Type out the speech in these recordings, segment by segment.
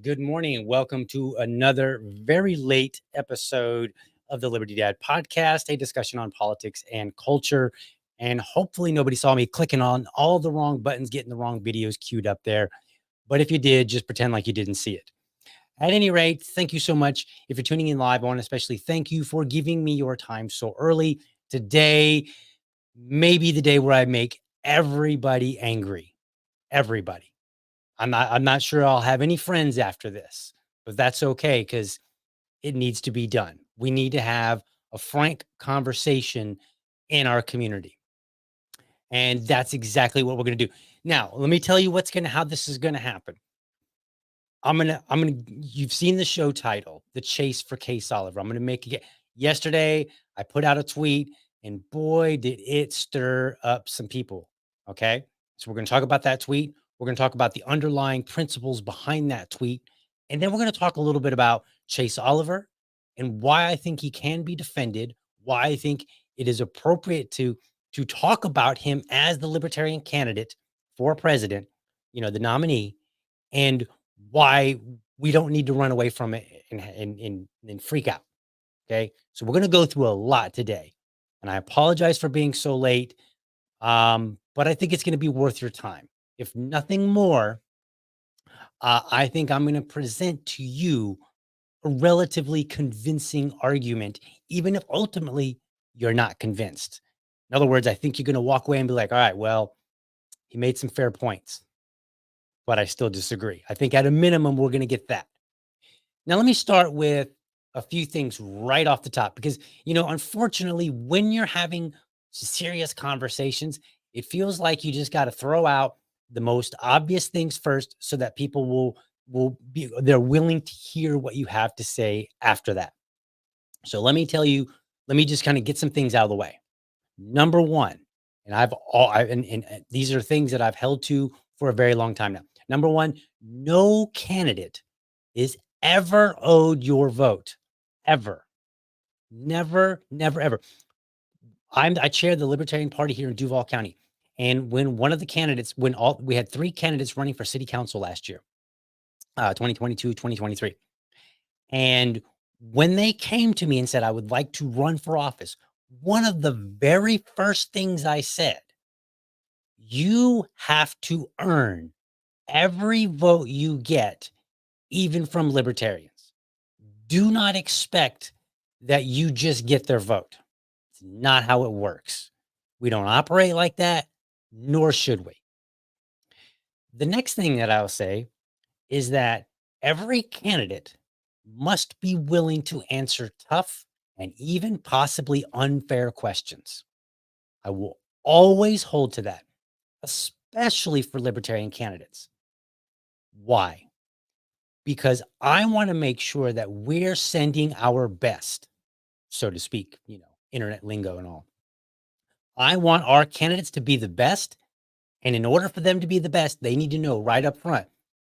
Good morning, and welcome to another very late episode of the Liberty Dad podcast, a discussion on politics and culture. And hopefully, nobody saw me clicking on all the wrong buttons, getting the wrong videos queued up there. But if you did, just pretend like you didn't see it. At any rate, thank you so much. If you're tuning in live, I want to especially thank you for giving me your time so early. Today, maybe the day where I make everybody angry. Everybody. I'm not sure I'll have any friends after this, but that's okay because it needs to be done. We need to have a frank conversation in our community. And that's exactly what we're going to do. Now, let me tell you how this is going to happen. You've seen the show title, The Chase for Case Oliver. I'm going to make it. Yesterday, I put out a tweet and boy, did it stir up some people. Okay. So we're going to talk about that tweet. We're going to talk about the underlying principles behind that tweet. And then we're going to talk a little bit about Chase Oliver and why I think he can be defended, why I think it is appropriate to talk about him as the Libertarian candidate for president, the nominee, and why we don't need to run away from it and freak out. Okay. So we're going to go through a lot today. And I apologize for being so late. But I think it's going to be worth your time. If nothing more, I think I'm going to present to you a relatively convincing argument, even if ultimately you're not convinced. In other words, I think you're going to walk away and be like, all right, well, he made some fair points, but I still disagree. I think at a minimum, we're going to get that. Now, let me start with a few things right off the top, because, unfortunately, when you're having serious conversations, it feels like you just got to throw out the most obvious things first so that people they're willing to hear what you have to say after that. So let me just kind of get some things out of the way. Number one, and these are things that I've held to for a very long time now. Number one, no candidate is ever owed your vote. Ever. Never, never, ever. I chair the Libertarian Party here in Duval County. And when one of the candidates, we had 3 candidates running for city council last year, 2022, 2023. And when they came to me and said, I would like to run for office, one of the very first things I said, you have to earn every vote you get, even from libertarians. Do not expect that you just get their vote. It's not how it works. We don't operate like that, nor should we. The next thing that I'll say is that every candidate must be willing to answer tough and even possibly unfair questions. I will always hold to that, especially for libertarian candidates. Why? Because I want to make sure that we're sending our best, so to speak, internet lingo and all. I want our candidates to be the best. And in order for them to be the best, they need to know right up front,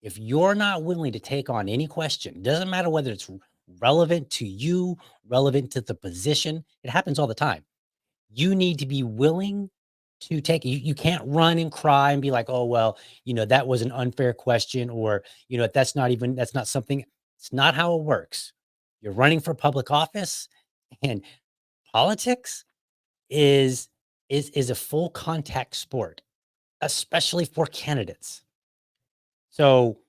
if you're not willing to take on any question, doesn't matter whether it's relevant to you, relevant to the position, it happens all the time. You need to be willing to take it. You can't run and cry and be like, oh, well, that was an unfair question, or, that's not something, it's not how it works. You're running for public office, and politics is a full contact sport, especially for candidates. So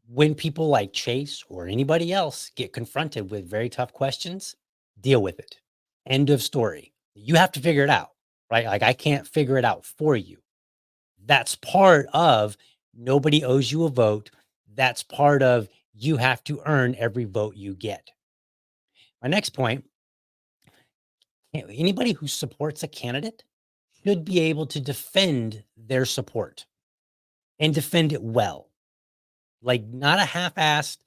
when people like Chase or anybody else get confronted with very tough questions, deal with it. End of story. You have to figure it out, right? Like, I can't figure it out for you. That's part of nobody owes you a vote. That's part of you have to earn every vote you get. My next point, anybody who supports a candidate should be able to defend their support and defend it well. Like, not a half-assed,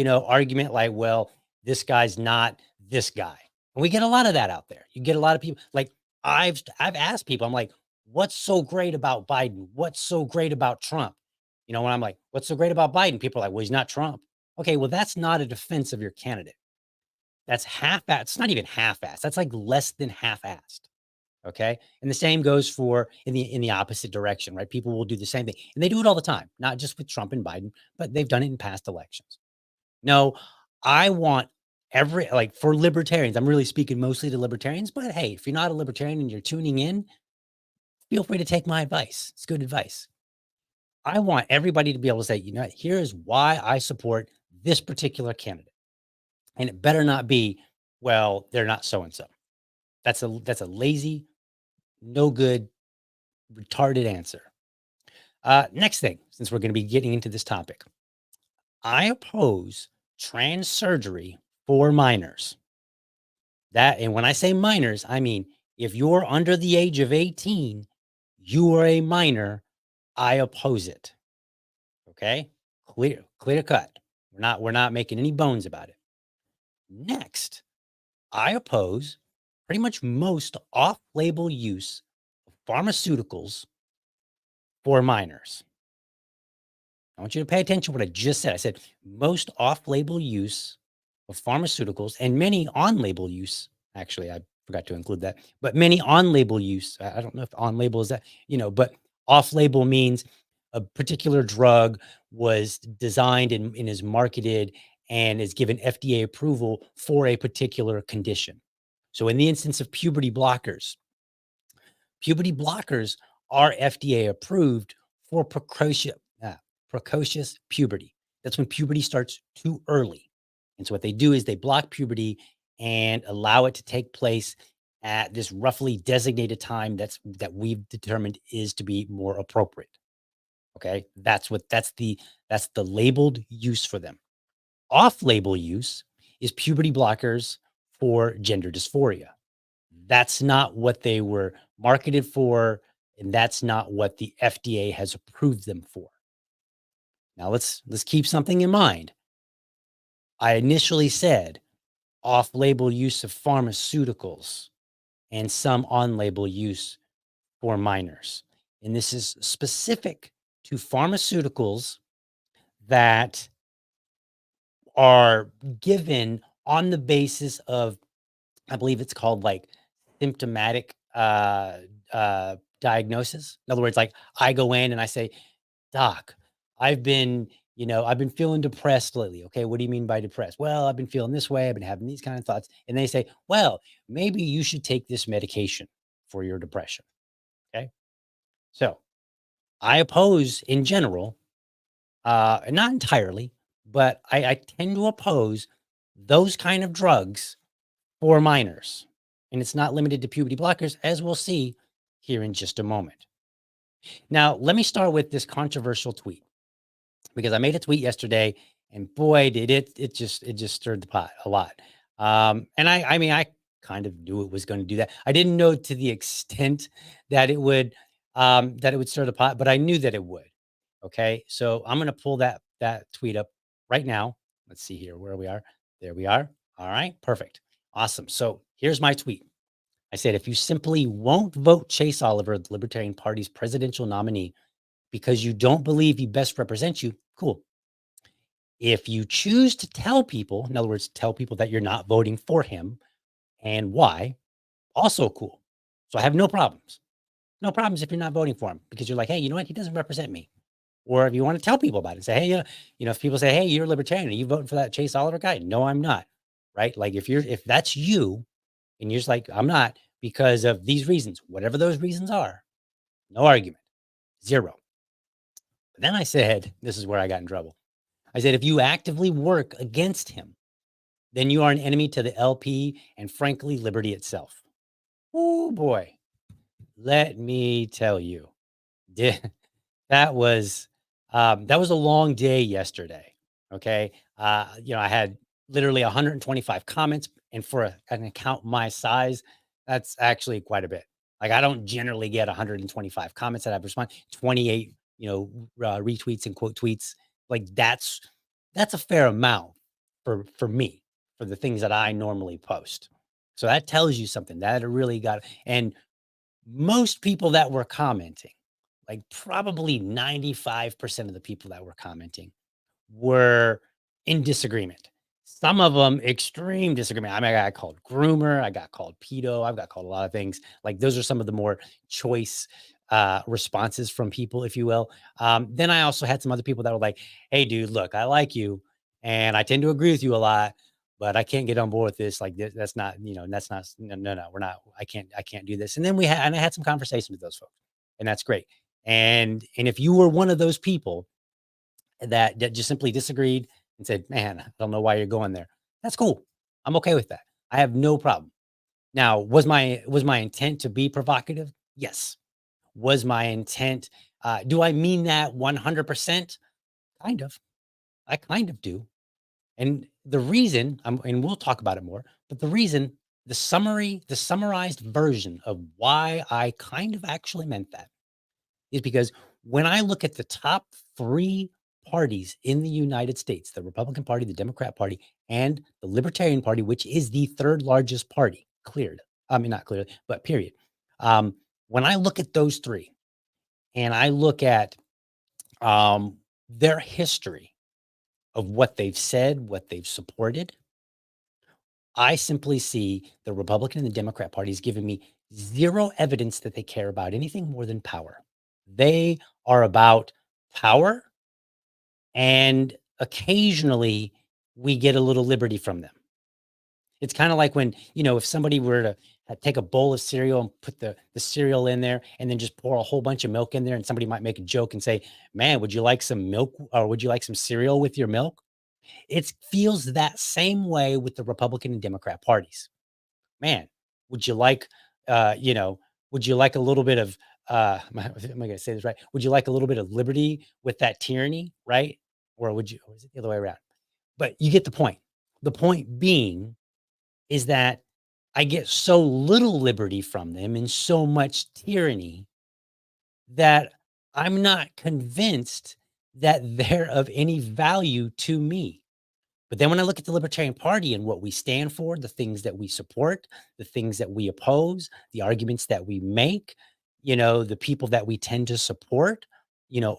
argument like, well, this guy's not this guy. And we get a lot of that out there. You get a lot of people like, I've asked people, I'm like, what's so great about Biden? What's so great about Trump? When I'm like, what's so great about Biden? People are like, well, he's not Trump. Okay, well, that's not a defense of your candidate. That's half-assed. It's not even half-assed. That's like less than half-assed. Okay. And the same goes for in the opposite direction, right? People will do the same thing. And they do it all the time, not just with Trump and Biden, but they've done it in past elections. No, I want every like for libertarians, I'm really speaking mostly to libertarians, but hey, if you're not a libertarian and you're tuning in, feel free to take my advice. It's good advice. I want everybody to be able to say, you know, here's why I support this particular candidate. And it better not be, well, they're not so and so. That's a lazy, no good, retarded answer. Next thing, since we're going to be getting into this topic, I oppose trans surgery for minors. That, and when I say minors, I mean if you're under the age of 18, you are a minor. I oppose it. Okay, clear cut. We're not making any bones about it. Next, I oppose pretty much most off-label use of pharmaceuticals for minors. I want you to pay attention to what I just said. I said most off-label use of pharmaceuticals and many on-label use. Actually, I forgot to include that, but many on-label use. I don't know if on-label is that, but off-label means a particular drug was designed and is marketed and is given FDA approval for a particular condition. So in the instance of puberty blockers are FDA approved for precocious puberty. That's when puberty starts too early. And so what they do is they block puberty and allow it to take place at this roughly designated time that we've determined is to be more appropriate. Okay? That's the labeled use for them. Off-label use is puberty blockers for gender dysphoria. That's not what they were marketed for, and that's not what the FDA has approved them for. Now let's keep something in mind. I initially said off-label use of pharmaceuticals and some on-label use for minors. And this is specific to pharmaceuticals that are given on the basis of, I believe it's called like symptomatic diagnosis. In other words, like I go in and I say, Doc, I've been feeling depressed lately. Okay, what do you mean by depressed? Well, I've been feeling this way. I've been having these kind of thoughts. And they say, well, maybe you should take this medication for your depression. Okay. So I oppose in general, not entirely, but I tend to oppose those kind of drugs for minors. And it's not limited to puberty blockers, as we'll see here in just a moment. Now, let me start with this controversial tweet because I made a tweet yesterday and boy, did it just stirred the pot a lot. And I mean, I kind of knew it was going to do that. I didn't know to the extent that it would stir the pot, but I knew that it would. Okay. So I'm going to pull that tweet up right now. Let's see here where we are. There we are. All right. Perfect. Awesome. So here's my tweet. I said, if you simply won't vote Chase Oliver, the Libertarian Party's presidential nominee, because you don't believe he best represents you, cool. If you choose to tell people, in other words, tell people that you're not voting for him and why, also cool. So I have no problems. No problems if you're not voting for him because you're like, hey, you know what? He doesn't represent me. Or if you want to tell people about it, say, hey, if people say, hey, you're a libertarian, are you voting for that Chase Oliver guy? No, I'm not. Right? Like if that's you and you're just like, I'm not because of these reasons, whatever those reasons are, no argument, zero. But then I said, this is where I got in trouble. I said, if you actively work against him, then you are an enemy to the LP and frankly, liberty itself. Oh boy. Let me tell you, yeah, that was a long day yesterday. Okay. I had literally 125 comments, and for an account my size, that's actually quite a bit. Like I don't generally get 125 comments that I've responded, 28, retweets and quote tweets. Like that's a fair amount for me, for the things that I normally post. So that tells you something that it really got. And most people that were commenting, like probably 95% of the people that were commenting were in disagreement. Some of them extreme disagreement. I mean, I got called groomer, I got called pedo, I've got called a lot of things. Like those are some of the more choice responses from people, if you will. Then I also had some other people that were like, "Hey, dude, look, I like you, and I tend to agree with you a lot, but I can't get on board with this. Like, that's not, that's not. No, no, no, we're not. I can't do this." And then I had some conversation with those folks, and that's great. And if you were one of those people that just simply disagreed and said, "Man, I don't know why you're going there." That's cool. I'm okay with that. I have no problem. Now, was my intent to be provocative? Yes. Was my intent do I mean that 100%? Kind of. I kind of do. And the reason, and we'll talk about it more, but the summarized version of why I kind of actually meant that is because when I look at the top 3 parties in the United States, the Republican Party, the Democrat Party, and the Libertarian Party, which is the 3rd largest party, cleared. I mean, not clearly, but period. When I look at those 3 and I look at their history of what they've said, what they've supported, I simply see the Republican and the Democrat parties giving me zero evidence that they care about anything more than power. They are about power, and occasionally we get a little liberty from them. It's kind of like when, if somebody were to take a bowl of cereal and put the cereal in there and then just pour a whole bunch of milk in there, and somebody might make a joke and say, "Man, would you like some milk, or would you like some cereal with your milk?" It feels that same way with the Republican and Democrat parties. Man, would you like, uh, you know, would you like a little bit of, am I going to say this right? Would you like a little bit of liberty with that tyranny, right? Or is it the other way around? But you get the point. The point being is that I get so little liberty from them and so much tyranny that I'm not convinced that they're of any value to me. But then when I look at the Libertarian Party and what we stand for, the things that we support, the things that we oppose, the arguments that we make, the people that we tend to support,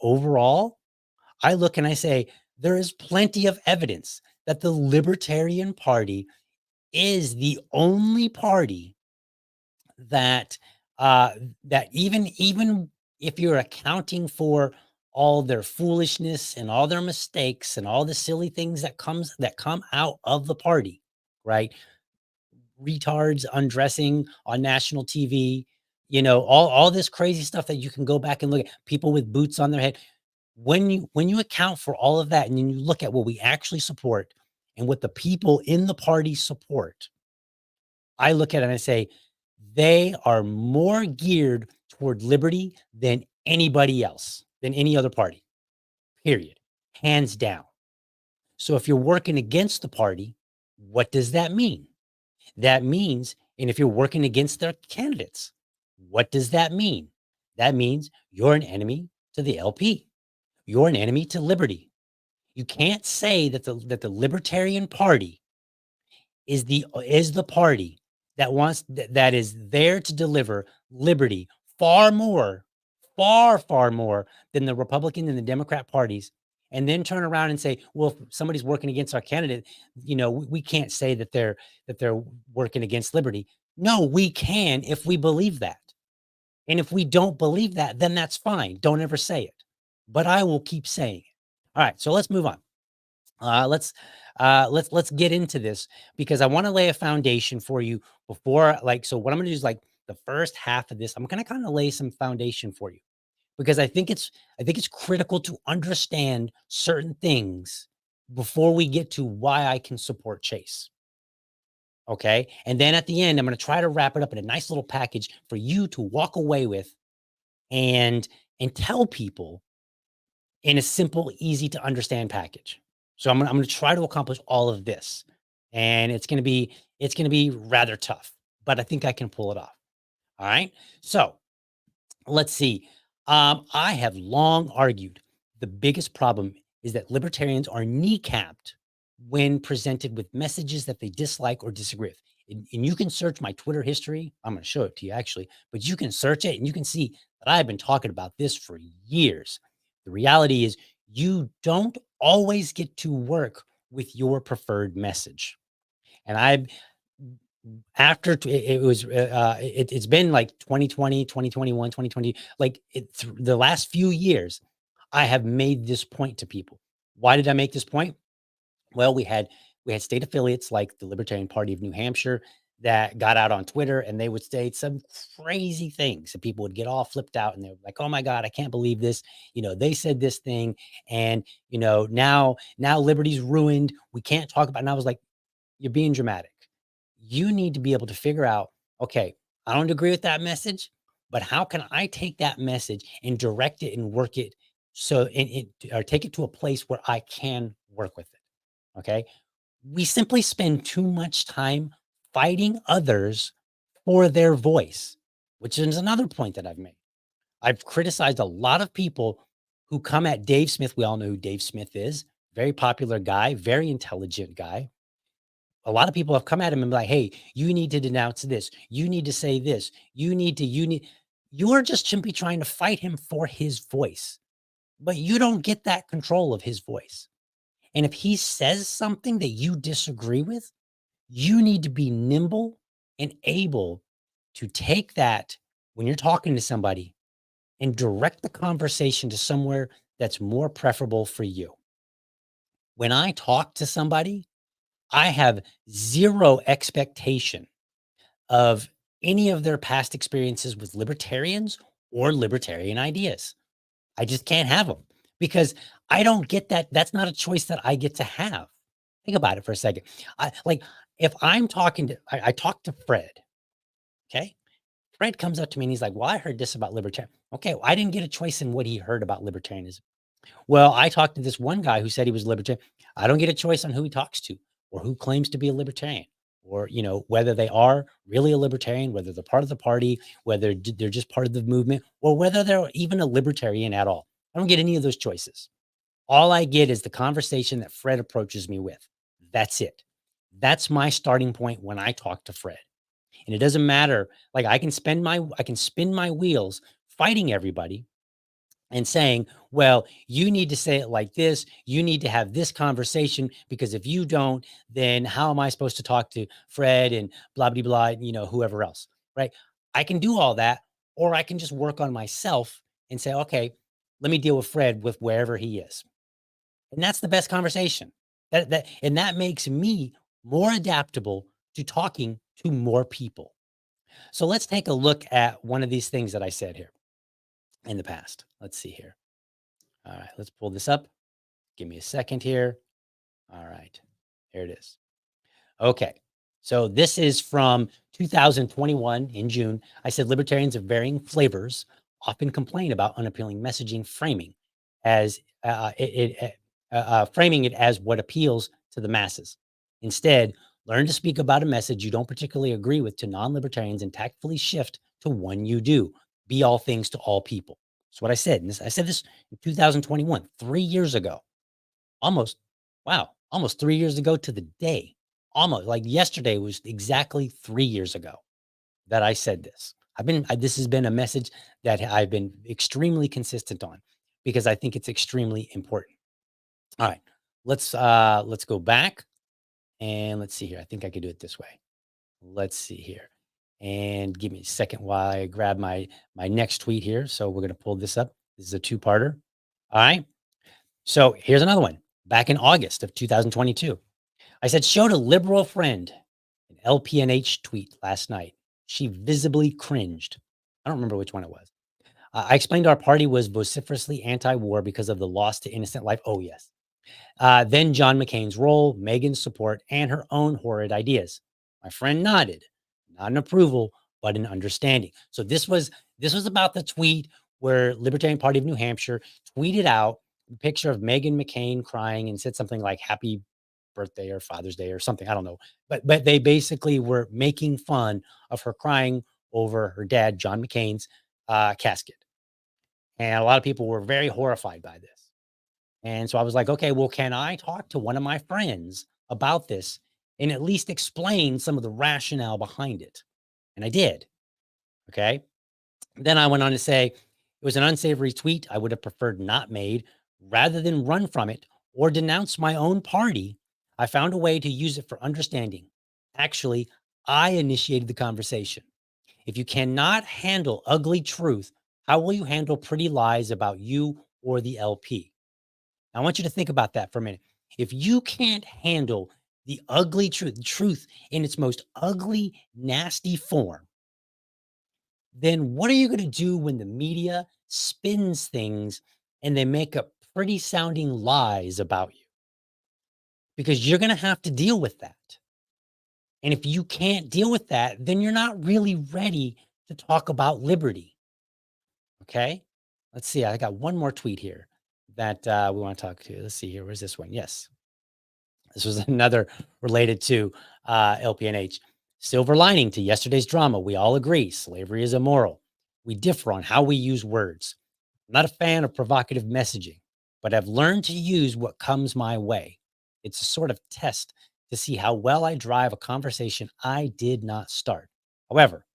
overall, I look and I say, there is plenty of evidence that the Libertarian Party is the only party that uh that even if you're accounting for all their foolishness and all their mistakes and all the silly things that come out of the party, right? Retards undressing on national TV, all this crazy stuff that you can go back and look at, people with boots on their head. When you account for all of that and then you look at what we actually support and what the people in the party support, I look at it and I say, they are more geared toward liberty than anybody else, than any other party, period, hands down. So if you're working against the party, what does that mean? That means, and if you're working against their candidates, what does that mean? That means you're an enemy to the LP. You're an enemy to liberty. You can't say that the Libertarian Party is the party that is there to deliver liberty far more, far more than the Republican and the Democrat parties, and then turn around and say, well, if somebody's working against our candidate, we can't say that they're working against liberty. No, we can if we believe that. And if we don't believe that, then that's fine. Don't ever say it. But I will keep saying it. All right, so let's move on. Let's get into this because I want to lay a foundation for you before, like, so what I'm going to do is, like, the first half of this, I'm going to kind of lay some foundation for you because I think it's critical to understand certain things before we get to why I can support Chase. Okay. And then at the end, I'm going to try to wrap it up in a nice little package for you to walk away with and tell people in a simple, easy to understand package. So I'm gonna try to accomplish all of this, and it's gonna be rather tough, but I think I can pull it off. All right. So let's see. I have long argued the biggest problem is that libertarians are kneecapped when presented with messages that they dislike or disagree with. And you can search my Twitter history. I'm going to show it to you actually, but you can search it and you can see that I've been talking about this for years. The reality is, you don't always get to work with your preferred message. And I, after it's been like 2020, 2021, 2020, like the last few years, I have made this point to people. Why did I make this point? Well, we had state affiliates like the Libertarian Party of New Hampshire that got out on Twitter and they would say some crazy things and people would get all flipped out and they're like, "Oh my God, I can't believe this. They said this thing and now liberty's ruined. We can't talk about." And I was like, "You're being dramatic. You need to be able to figure out, okay, I don't agree with that message, but how can I take that message and direct it and work it or take it to a place where I can work with it." Okay. We simply spend too much time fighting others for their voice, which is another point that I've made. I've criticized a lot of people who come at Dave Smith. We all know who Dave Smith is. Very popular guy, very intelligent guy. A lot of people have come at him and be like, "Hey, you need to denounce this. You need to say this. You're just simply trying to fight him for his voice, but you don't get that control of his voice. And if he says something that you disagree with, you need to be nimble and able to take that when you're talking to somebody and direct the conversation to somewhere that's more preferable for you." When I talk to somebody, I have zero expectation of any of their past experiences with libertarians or libertarian ideas. I just can't have them because I don't get that. That's not a choice that I get to have. Think about it for a second. If I'm talking to, I talk to Fred. Okay. Fred comes up to me and he's like, "Well, I heard this about libertarian." Okay. Well, I didn't get a choice in what he heard about libertarianism. Well, I talked to this one guy who said he was libertarian. I don't get a choice on who he talks to or who claims to be a libertarian or, whether they are really a libertarian, whether they're part of the party, whether they're just part of the movement, or whether they're even a libertarian at all. I don't get any of those choices. All I get is the conversation that Fred approaches me with. That's it. That's my starting point when I talk to Fred. And it doesn't matter. Like I can spin my wheels fighting everybody and saying, "Well, you need to say it like this. You need to have this conversation because if you don't, then how am I supposed to talk to Fred and blah, blah, blah, whoever else?" Right. I can do all that, or I can just work on myself and say, "Okay, let me deal with Fred with wherever he is." And that's the best conversation. And that makes me more adaptable to talking to more people. So let's take a look at one of these things that I said here in the past. Let's see here. All right, let's pull this up. Give me a second here. All right, here it is. Okay, so this is from 2021 in June. I said libertarians of varying flavors often complain about unappealing messaging framing as framing it as what appeals to the masses. Instead, learn to speak about a message you don't particularly agree with to non-libertarians and tactfully shift to one you do. Be all things to all people. That's what I said. And I said this in 2021, 3 years ago. Almost, wow, almost 3 years ago to the day. Almost like yesterday was exactly 3 years ago that I said this. This has been a message that I've been extremely consistent on because I think it's extremely important. All right, let's go back and let's see here. I think I could do it this way. Let's see here, and give me a second while I grab my next tweet here. So we're gonna pull this up. This is a two-parter. All right. So here's another one. Back in August of 2022, I said, "Showed a liberal friend an LPNH tweet last night. She visibly cringed." I don't remember which one it was. I explained our party was vociferously anti-war because of the loss to innocent life. Oh, yes. Then John McCain's role, Megan's support, and her own horrid ideas. My friend nodded, not in approval, but in understanding. So this was about the tweet where Libertarian Party of New Hampshire tweeted out a picture of Megan McCain crying and said something like "Happy Birthday" or Father's Day or something. I don't know, but they basically were making fun of her crying over her dad, John McCain's casket, and a lot of people were very horrified by this. And so I was like, "Okay, well, can I talk to one of my friends about this and at least explain some of the rationale behind it?" And I did. Okay. Then I went on to say, "It was an unsavory tweet I would have preferred not made. Rather than run from it or denounce my own party, I found a way to use it for understanding. Actually, I initiated the conversation. If you cannot handle ugly truth, how will you handle pretty lies about you or the LP? I want you to think about that for a minute. If you can't handle the ugly truth, truth in its most ugly, nasty form, then what are you going to do when the media spins things and they make up pretty sounding lies about you? Because you're going to have to deal with that. And if you can't deal with that, then you're not really ready to talk about liberty. Okay. Let's see. I got one more tweet here that we want to talk to. Let's see here. Where's this one? Yes. This was another related to LPNH. Silver lining to yesterday's drama. We all agree slavery is immoral. We differ on how we use words. I'm not a fan of provocative messaging, but I've learned to use what comes my way. It's a sort of test to see how well I drive a conversation I did not start. However,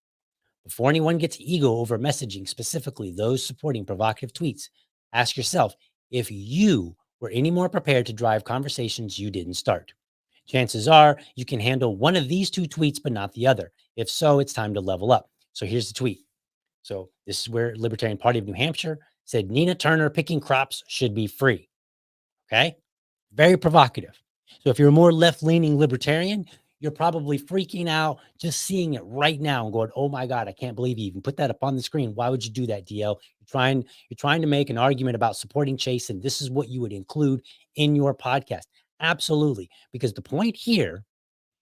before anyone gets ego over messaging, specifically those supporting provocative tweets, ask yourself if you were any more prepared to drive conversations you didn't start. Chances are you can handle one of these two tweets, but not the other. If so, it's time to level up. So here's the tweet. So this is where Libertarian Party of New Hampshire said Nina Turner picking crops should be free. Okay. Very provocative. So if you're a more left-leaning libertarian, you're probably freaking out just seeing it right now and going, "Oh my God, I can't believe you even put that up on the screen. Why would you do that, DL? You're trying to make an argument about supporting Chase, and this is what you would include in your podcast." Absolutely. Because the point here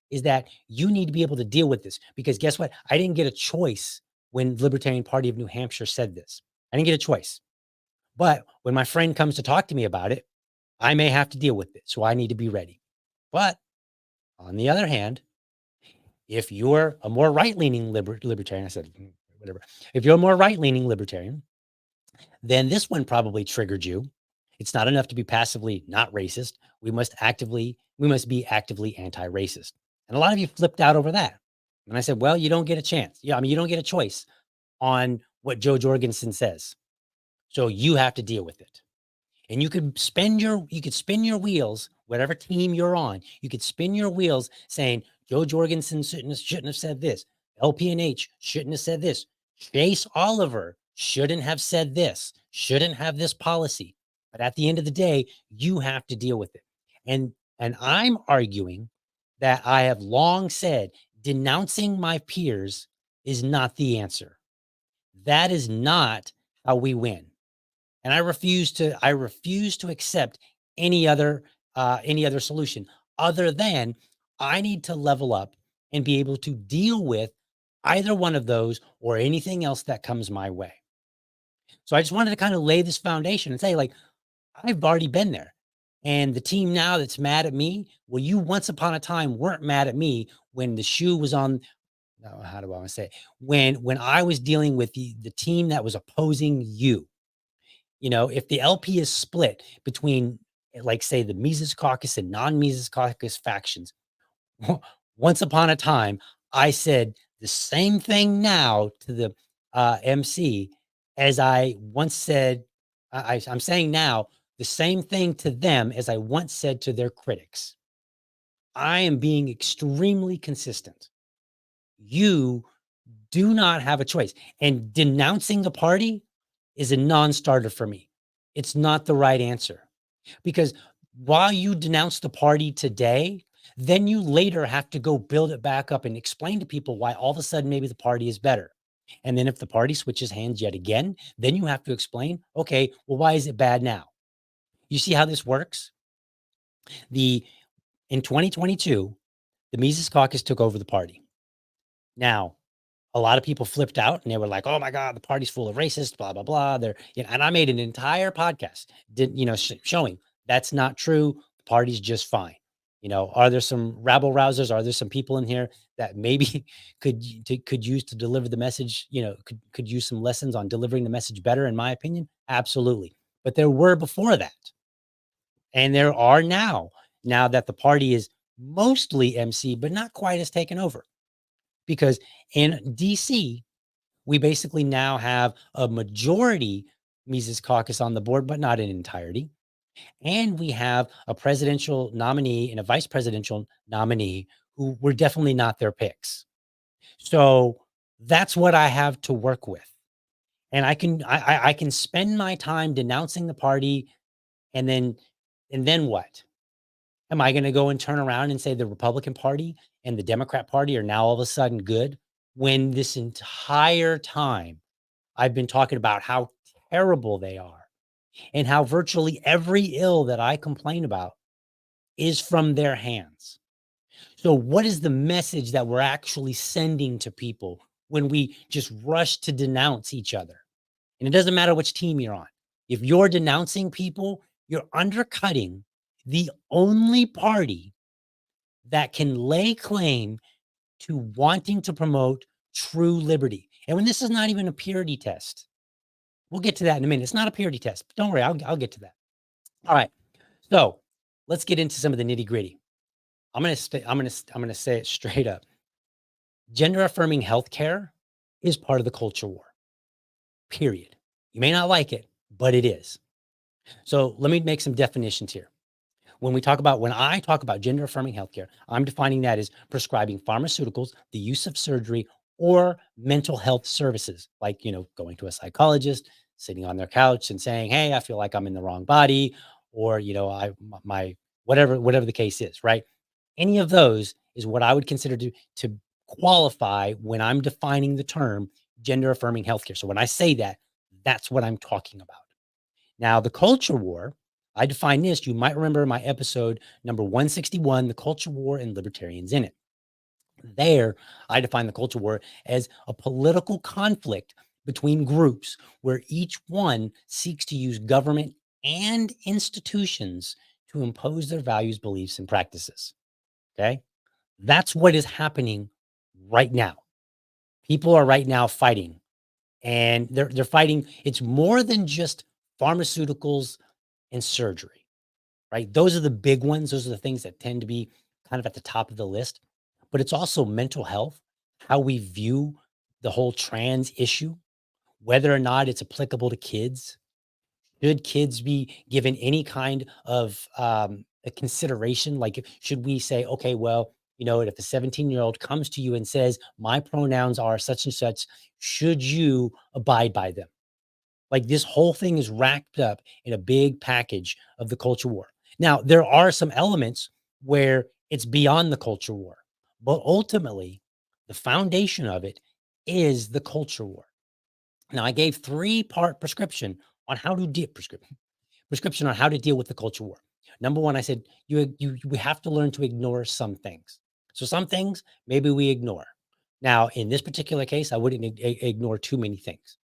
is that you need to be able to deal with this. Because guess what? I didn't get a choice when Libertarian Party of New Hampshire said this. I didn't get a choice. But when my friend comes to talk to me about it, I may have to deal with it. So I need to be ready. But on the other hand, if you're a more right-leaning libertarian, I said whatever. If you're a more right-leaning libertarian, then this one probably triggered you. It's not enough to be passively not racist. We must be actively anti-racist. And a lot of you flipped out over that. And I said, well, you don't get a chance. Yeah, I mean, you don't get a choice on what Joe Jorgensen says. So you have to deal with it. And you could spin your wheels, whatever team you're on. You could spin your wheels saying Joe Jorgensen shouldn't have said this. LPNH shouldn't have said this. Chase Oliver shouldn't have said this. Shouldn't have this policy. But at the end of the day, you have to deal with it. And I'm arguing that I have long said denouncing my peers is not the answer. That is not how we win. And I refuse to accept any other solution other than I need to level up and be able to deal with either one of those or anything else that comes my way. So I just wanted to kind of lay this foundation and say, like, I've already been there. And the team now that's mad at me, well, you once upon a time weren't mad at me when the shoe was on. No, how do I want to say it? When I was dealing with the team that was opposing you. If the LP is split between, like, say, the Mises Caucus and non-Mises Caucus factions, once upon a time, I said the same thing now to the MC as I once said. I'm saying now the same thing to them as I once said to their critics. I am being extremely consistent. You do not have a choice. And denouncing the party is a non-starter for me. It's not the right answer. Because while you denounce the party today, then you later have to go build it back up and explain to people why all of a sudden maybe the party is better. And then if the party switches hands yet again, then you have to explain, okay, well, why is it bad now? You see how this works? In 2022, the Mises Caucus took over the party. Now, a lot of people flipped out and they were like, "Oh my God, the party's full of racists, blah, blah, blah." And I made an entire podcast, showing that's not true. The party's just fine. Are there some rabble rousers? Are there some people in here that maybe could use to deliver the message? Could use some lessons on delivering the message better, in my opinion? Absolutely. But there were before that. And there are now that the party is mostly MC, but not quite as taken over. Because in DC, we basically now have a majority Mises Caucus on the board, but not in entirety. And we have a presidential nominee and a vice presidential nominee who were definitely not their picks. So that's what I have to work with. And I can spend my time denouncing the party and then what? Am I gonna go and turn around and say the Republican Party and the Democrat Party are now all of a sudden good when this entire time I've been talking about how terrible they are and how virtually every ill that I complain about is from their hands. So, what is the message that we're actually sending to people when we just rush to denounce each other? And it doesn't matter which team you're on. If you're denouncing people, you're undercutting the only party that can lay claim to wanting to promote true liberty. And when this is not even a purity test, we'll get to that in a minute. It's not a purity test, but don't worry, I'll get to that. All right. So let's get into some of the nitty gritty. I'm gonna say it straight up. Gender affirming healthcare is part of the culture war. Period. You may not like it, but it is. So let me make some definitions here. When I talk about gender affirming healthcare, I'm defining that as prescribing pharmaceuticals, the use of surgery, or mental health services, like, going to a psychologist, sitting on their couch and saying, "Hey, I feel like I'm in the wrong body," or, my whatever the case is, right? Any of those is what I would consider to qualify when I'm defining the term gender affirming healthcare. So when I say that, that's what I'm talking about. Now, the culture war, I define this. You might remember my episode number 161, The Culture War and Libertarians in It. There, I define the culture war as a political conflict between groups where each one seeks to use government and institutions to impose their values, beliefs, and practices. Okay. That's what is happening right now. People are right now fighting, and they're fighting. It's more than just pharmaceuticals and surgery, right? Those are the big ones. Those are the things that tend to be kind of at the top of the list. But it's also mental health, how we view the whole trans issue, whether or not it's applicable to kids. Should kids be given any kind of a consideration? Like, should we say, okay, well, if a 17-year-old comes to you and says, my pronouns are such and such, should you abide by them? Like, this whole thing is wrapped up in a big package of the culture war. Now, there are some elements where it's beyond the culture war, but ultimately, the foundation of it is the culture war. Now, I gave three-part on how to deal prescription on how to deal with the culture war. Number one, I said we have to learn to ignore some things. So some things maybe we ignore. Now, in this particular case, I wouldn't ignore too many things.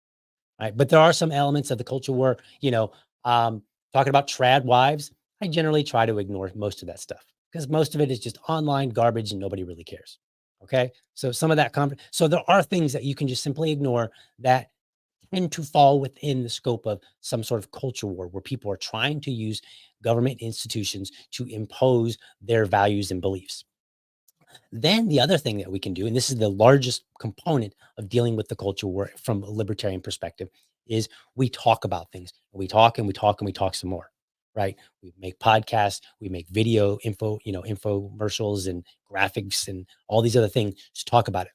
Right. But there are some elements of the culture where, talking about trad wives, I generally try to ignore most of that stuff because most of it is just online garbage and nobody really cares. Okay. So some of that, so there are things that you can just simply ignore that tend to fall within the scope of some sort of culture war where people are trying to use government institutions to impose their values and beliefs. Then the other thing that we can do, and this is the largest component of dealing with the culture war from a libertarian perspective, is we talk about things. We talk and we talk and we talk some more, right? We make podcasts, we make video infomercials and graphics and all these other things to talk about it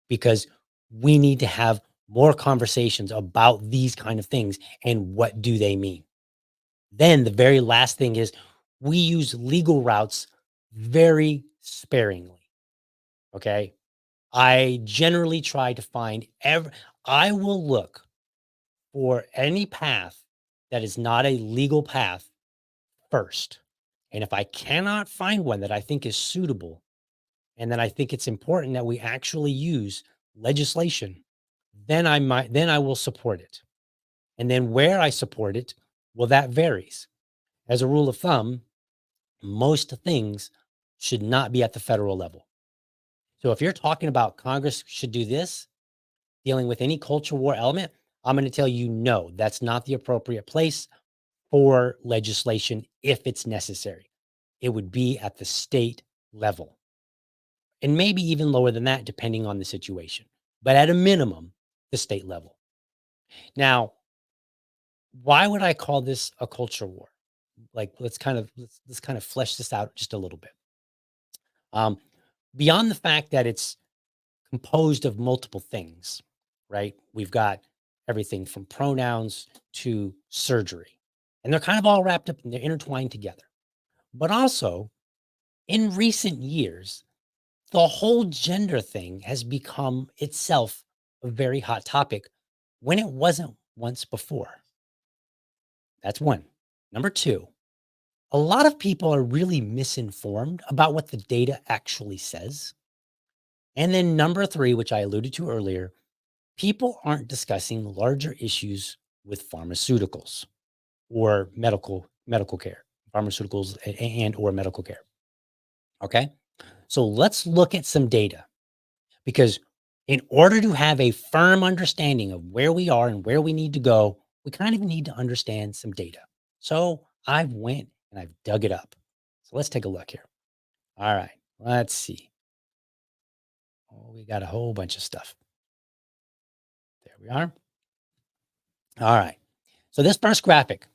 because we need to have more conversations about these kind of things and what do they mean. Then the very last thing is we use legal routes very sparingly. Okay. I generally try to find I will look for any path that is not a legal path first. And if I cannot find one that I think is suitable, and then I think it's important that we actually use legislation, then I will support it. And then where I support it, well, that varies. As a rule of thumb, most things should not be at the federal level. So if you're talking about Congress should do this, dealing with any culture war element, I'm going to tell you no, that's not the appropriate place for legislation if it's necessary. It would be at the state level and maybe even lower than that, depending on the situation. But at a minimum, the state level. Now, why would I call this a culture war? like let's kind of flesh this out just a little bit. Um, Beyond the fact that it's composed of multiple things, right? We've got everything from pronouns to surgery, and they're kind of all wrapped up and they're intertwined together. But also, in recent years, the whole gender thing has become itself a very hot topic when it wasn't once before. That's one. Number two, a lot of people are really misinformed about what the data actually says. And then number three, which I alluded to earlier, people aren't discussing larger issues with pharmaceuticals or medical care, pharmaceuticals and or medical care. Okay? So let's look at some data because in order to have a firm understanding of where we are and where we need to go, we kind of need to understand some data. So I've went and I've dug it up. So let's take a look here. All right, let's see. Oh, we got a whole bunch of stuff. There we are. All right. So this first graphic,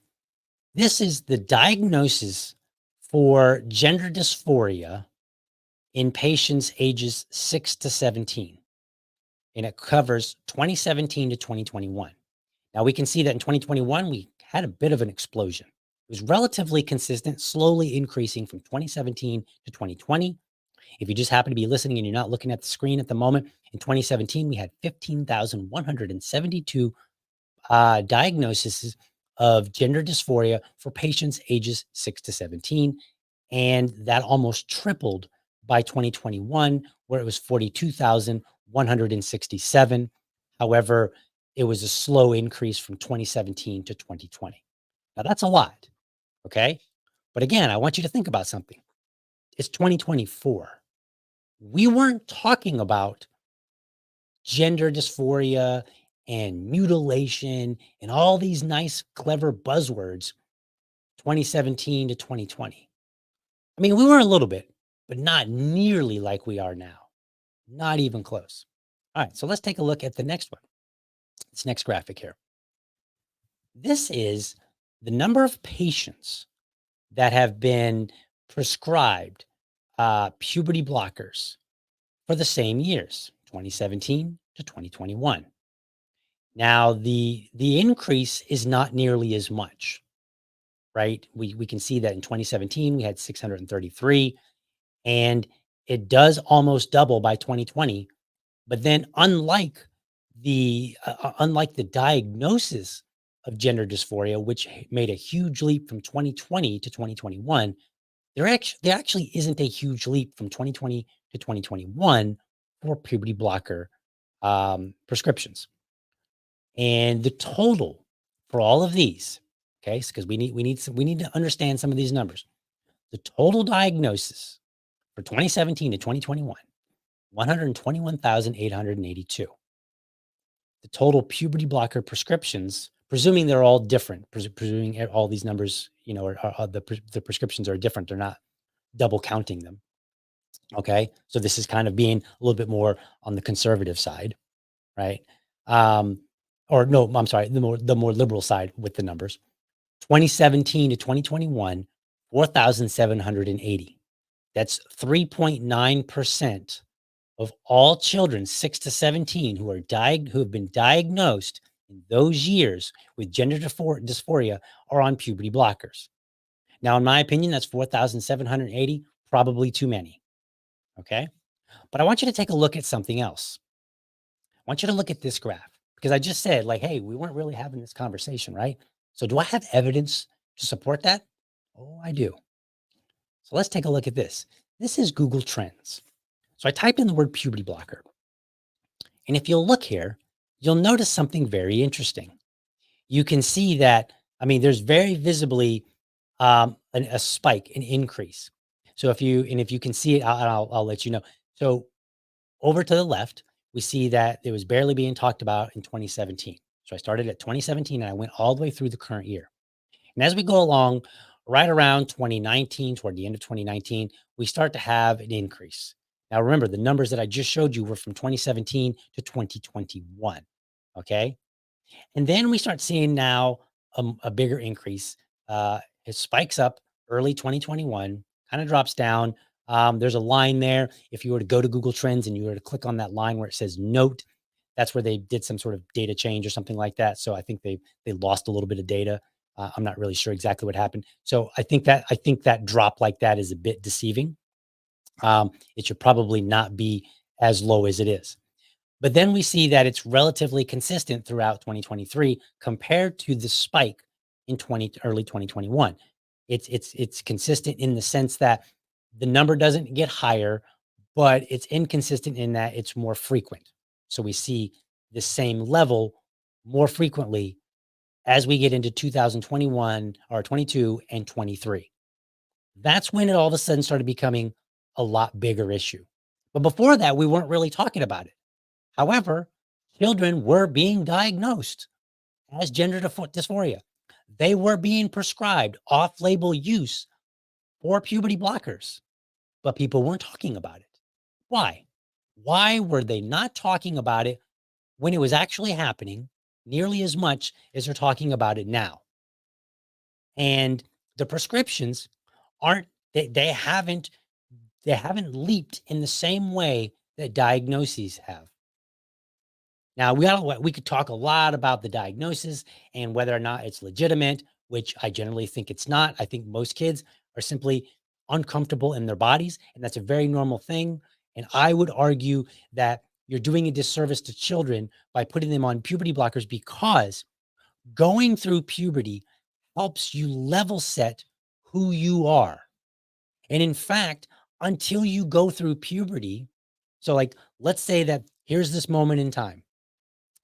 this is the diagnosis for gender dysphoria in patients ages 6 to 17. And it covers 2017 to 2021. Now we can see that in 2021, we had a bit of an explosion. It was relatively consistent, slowly increasing from 2017 to 2020. If you just happen to be listening and you're not looking at the screen at the moment, in 2017, we had 15,172 diagnoses of gender dysphoria for patients ages 6 to 17. And that almost tripled by 2021, where it was 42,167. However, it was a slow increase from 2017 to 2020. Now, that's a lot. Okay. But again, I want you to think about something. It's 2024. We weren't talking about gender dysphoria and mutilation and all these nice, clever buzzwords 2017 to 2020. I mean, we were a little bit, but not nearly like we are now. Not even close. All right, so let's take a look at the next one. This next graphic here. This is the number of patients that have been prescribed puberty blockers for the same years, 2017 to 2021. Now, the increase is not nearly as much, right? We can see that in 2017 we had 633, and it does almost double by 2020. But then, unlike the diagnosis of gender dysphoria, which made a huge leap from 2020 to 2021, there actually isn't a huge leap from 2020 to 2021 for puberty blocker prescriptions. And the total for all of these, okay, because we need to understand some of these numbers. The total diagnosis for 2017 to 2021, 121,882. The total puberty blocker prescriptions, presuming they're all different, presuming all these numbers, the prescriptions are different, they're not double counting them. Okay, so this is kind of being a little bit more on the conservative side, right? Or no, I'm sorry, the more liberal side with the numbers. 2017 to 2021, 4,780. That's 3.9% of all children 6 to 17 who have been diagnosed in those years with gender dysphoria are on puberty blockers. Now, in my opinion, that's 4,780, probably too many. Okay. But I want you to take a look at something else. I want you to look at this graph because I just said, like, hey, we weren't really having this conversation, right? So, do I have evidence to support that? Oh, I do. So, let's take a look at this. This is Google Trends. So, I typed in the word puberty blocker. And if you'll look here, you'll notice something very interesting. You can see that, I mean, there's very visibly a spike, an increase. So if you can see it, I'll let you know. So over to the left, we see that it was barely being talked about in 2017. So I started at 2017 and I went all the way through the current year. And as we go along, right around 2019, toward the end of 2019, we start to have an increase. Now, remember, the numbers that I just showed you were from 2017 to 2021. Okay. And then we start seeing now a bigger increase It spikes up early 2021, kind of drops down. There's a line there. If you were to go to Google Trends and you were to click on that line where it says note, that's where they did some sort of data change or something like that. So I think they lost a little bit of data. I'm not really sure exactly what happened. So I think that drop like that is a bit deceiving. It should probably not be as low as it is. But then we see that it's relatively consistent throughout 2023 compared to the spike in early 2021. It's consistent in the sense that the number doesn't get higher, but it's inconsistent in that it's more frequent. So we see the same level more frequently as we get into 2021 or 22 and 23. That's when it all of a sudden started becoming a lot bigger issue. But before that, we weren't really talking about it. However, children were being diagnosed as gender dysphoria. They were being prescribed off label use for puberty blockers, but people weren't talking about it. Why? Why were they not talking about it when it was actually happening nearly as much as they're talking about it now? And the prescriptions aren't, they haven't leaped in the same way that diagnoses have. Now we could talk a lot about the diagnosis and whether or not it's legitimate, which I generally think it's not. I think most kids are simply uncomfortable in their bodies, and that's a very normal thing. And I would argue that you're doing a disservice to children by putting them on puberty blockers because going through puberty helps you level set who you are. And in fact, until you go through puberty, so like let's say that here's this moment in time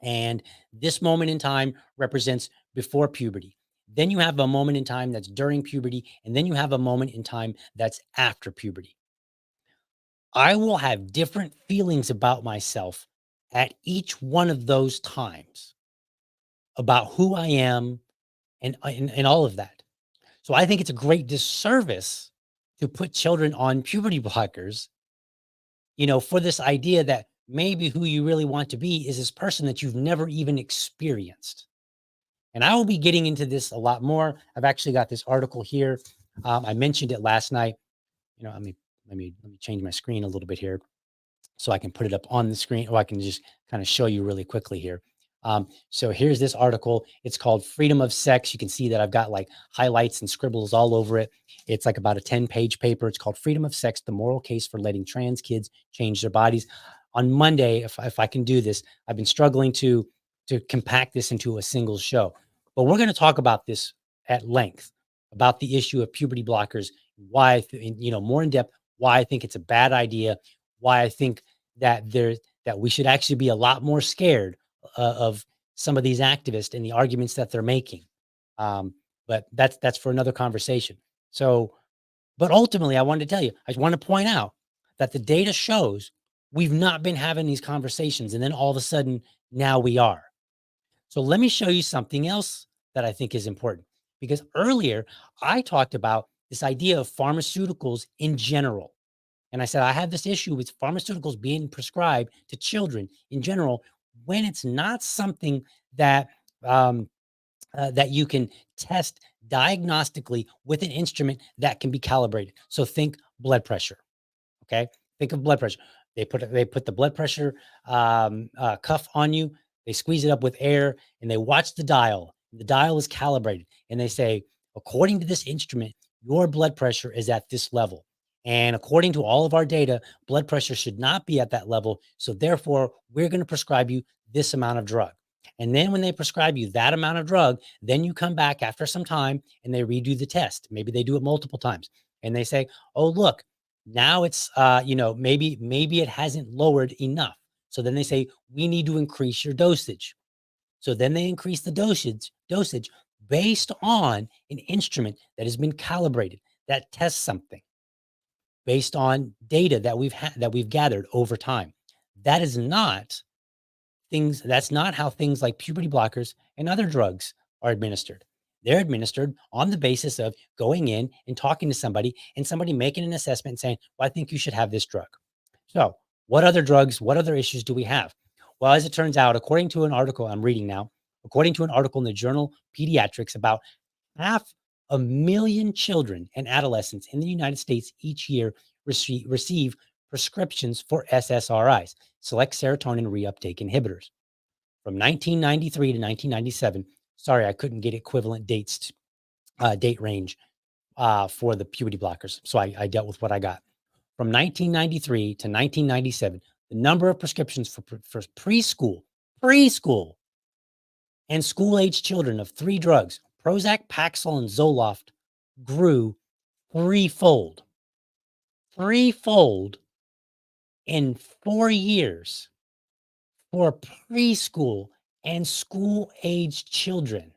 and this moment in time represents before puberty. Then you have a moment in time that's during puberty. And then you have a moment in time that's after puberty. I will have different feelings about myself at each one of those times about who I am and all of that. So I think it's a great disservice to put children on puberty blockers, for this idea that maybe who you really want to be is this person that you've never even experienced. And I will be getting into this a lot more. I've actually got this article here. I mentioned it last night. Let me change my screen a little bit here so I can put it up on the screen, or I can just kind of show you really quickly here. So here's this article. It's called Freedom of Sex. You can see that I've got like highlights and scribbles all over it. It's like about a 10-page paper. It's called Freedom of Sex, the moral case for letting trans kids change their bodies. On Monday, if I can do this, I've been struggling to compact this into a single show. But we're going to talk about this at length, about the issue of puberty blockers, why, more in depth, why I think it's a bad idea, why I think that we should actually be a lot more scared of some of these activists and the arguments that they're making. But that's for another conversation. So, but ultimately, I wanted to tell you, I want to point out that the data shows we've not been having these conversations, and then all of a sudden, now we are. So let me show you something else that I think is important, because earlier I talked about this idea of pharmaceuticals in general. And I said, I have this issue with pharmaceuticals being prescribed to children in general when it's not something that that you can test diagnostically with an instrument that can be calibrated. So think blood pressure. Okay, think of blood pressure. They put the blood pressure cuff on you. They squeeze it up with air, and they watch the dial. The dial is calibrated, and they say, according to this instrument, your blood pressure is at this level. And according to all of our data, blood pressure should not be at that level. So therefore, we're going to prescribe you this amount of drug. And then when they prescribe you that amount of drug, then you come back after some time and they redo the test. Maybe they do it multiple times. And they say, oh, look, now it's, maybe it hasn't lowered enough. So then they say, we need to increase your dosage. So then they increase the dosage based on an instrument that has been calibrated, that tests something based on data that we've gathered over time. That is not that's not how things like puberty blockers and other drugs are administered. They're administered on the basis of going in and talking to somebody and somebody making an assessment and saying, well, I think you should have this drug. So what other drugs, what other issues do we have? Well, as it turns out, according to an article I'm reading now, according to an article in the journal Pediatrics, about half 1 million children and adolescents in the United States each year receive prescriptions for SSRIs, select serotonin reuptake inhibitors. From 1993 to 1997, sorry, I couldn't get equivalent date range for the puberty blockers. So I dealt with what I got. From 1993 to 1997, the number of prescriptions for preschool, and school-age children of 3 drugs, Prozac, Paxil, and Zoloft, grew threefold in 4 years for preschool and school-age children.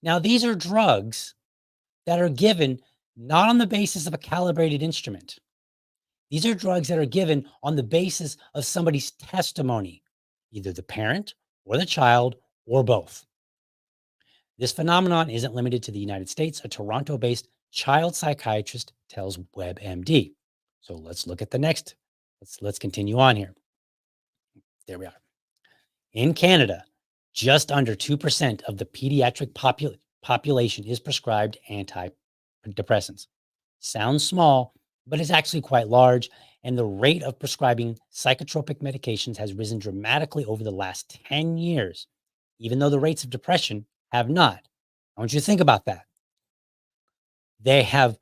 Now, these are drugs that are given not on the basis of a calibrated instrument. These are drugs that are given on the basis of somebody's testimony, either the parent or the child or both. This phenomenon isn't limited to the United States. A Toronto-based child psychiatrist tells WebMD. So let's look at the next. Let's continue on here. There we are. In Canada, just under 2% of the pediatric population is prescribed antidepressants. Sounds small, but it's actually quite large, and the rate of prescribing psychotropic medications has risen dramatically over the last 10 years, even though the rates of depression have not. I want you to think about that. They have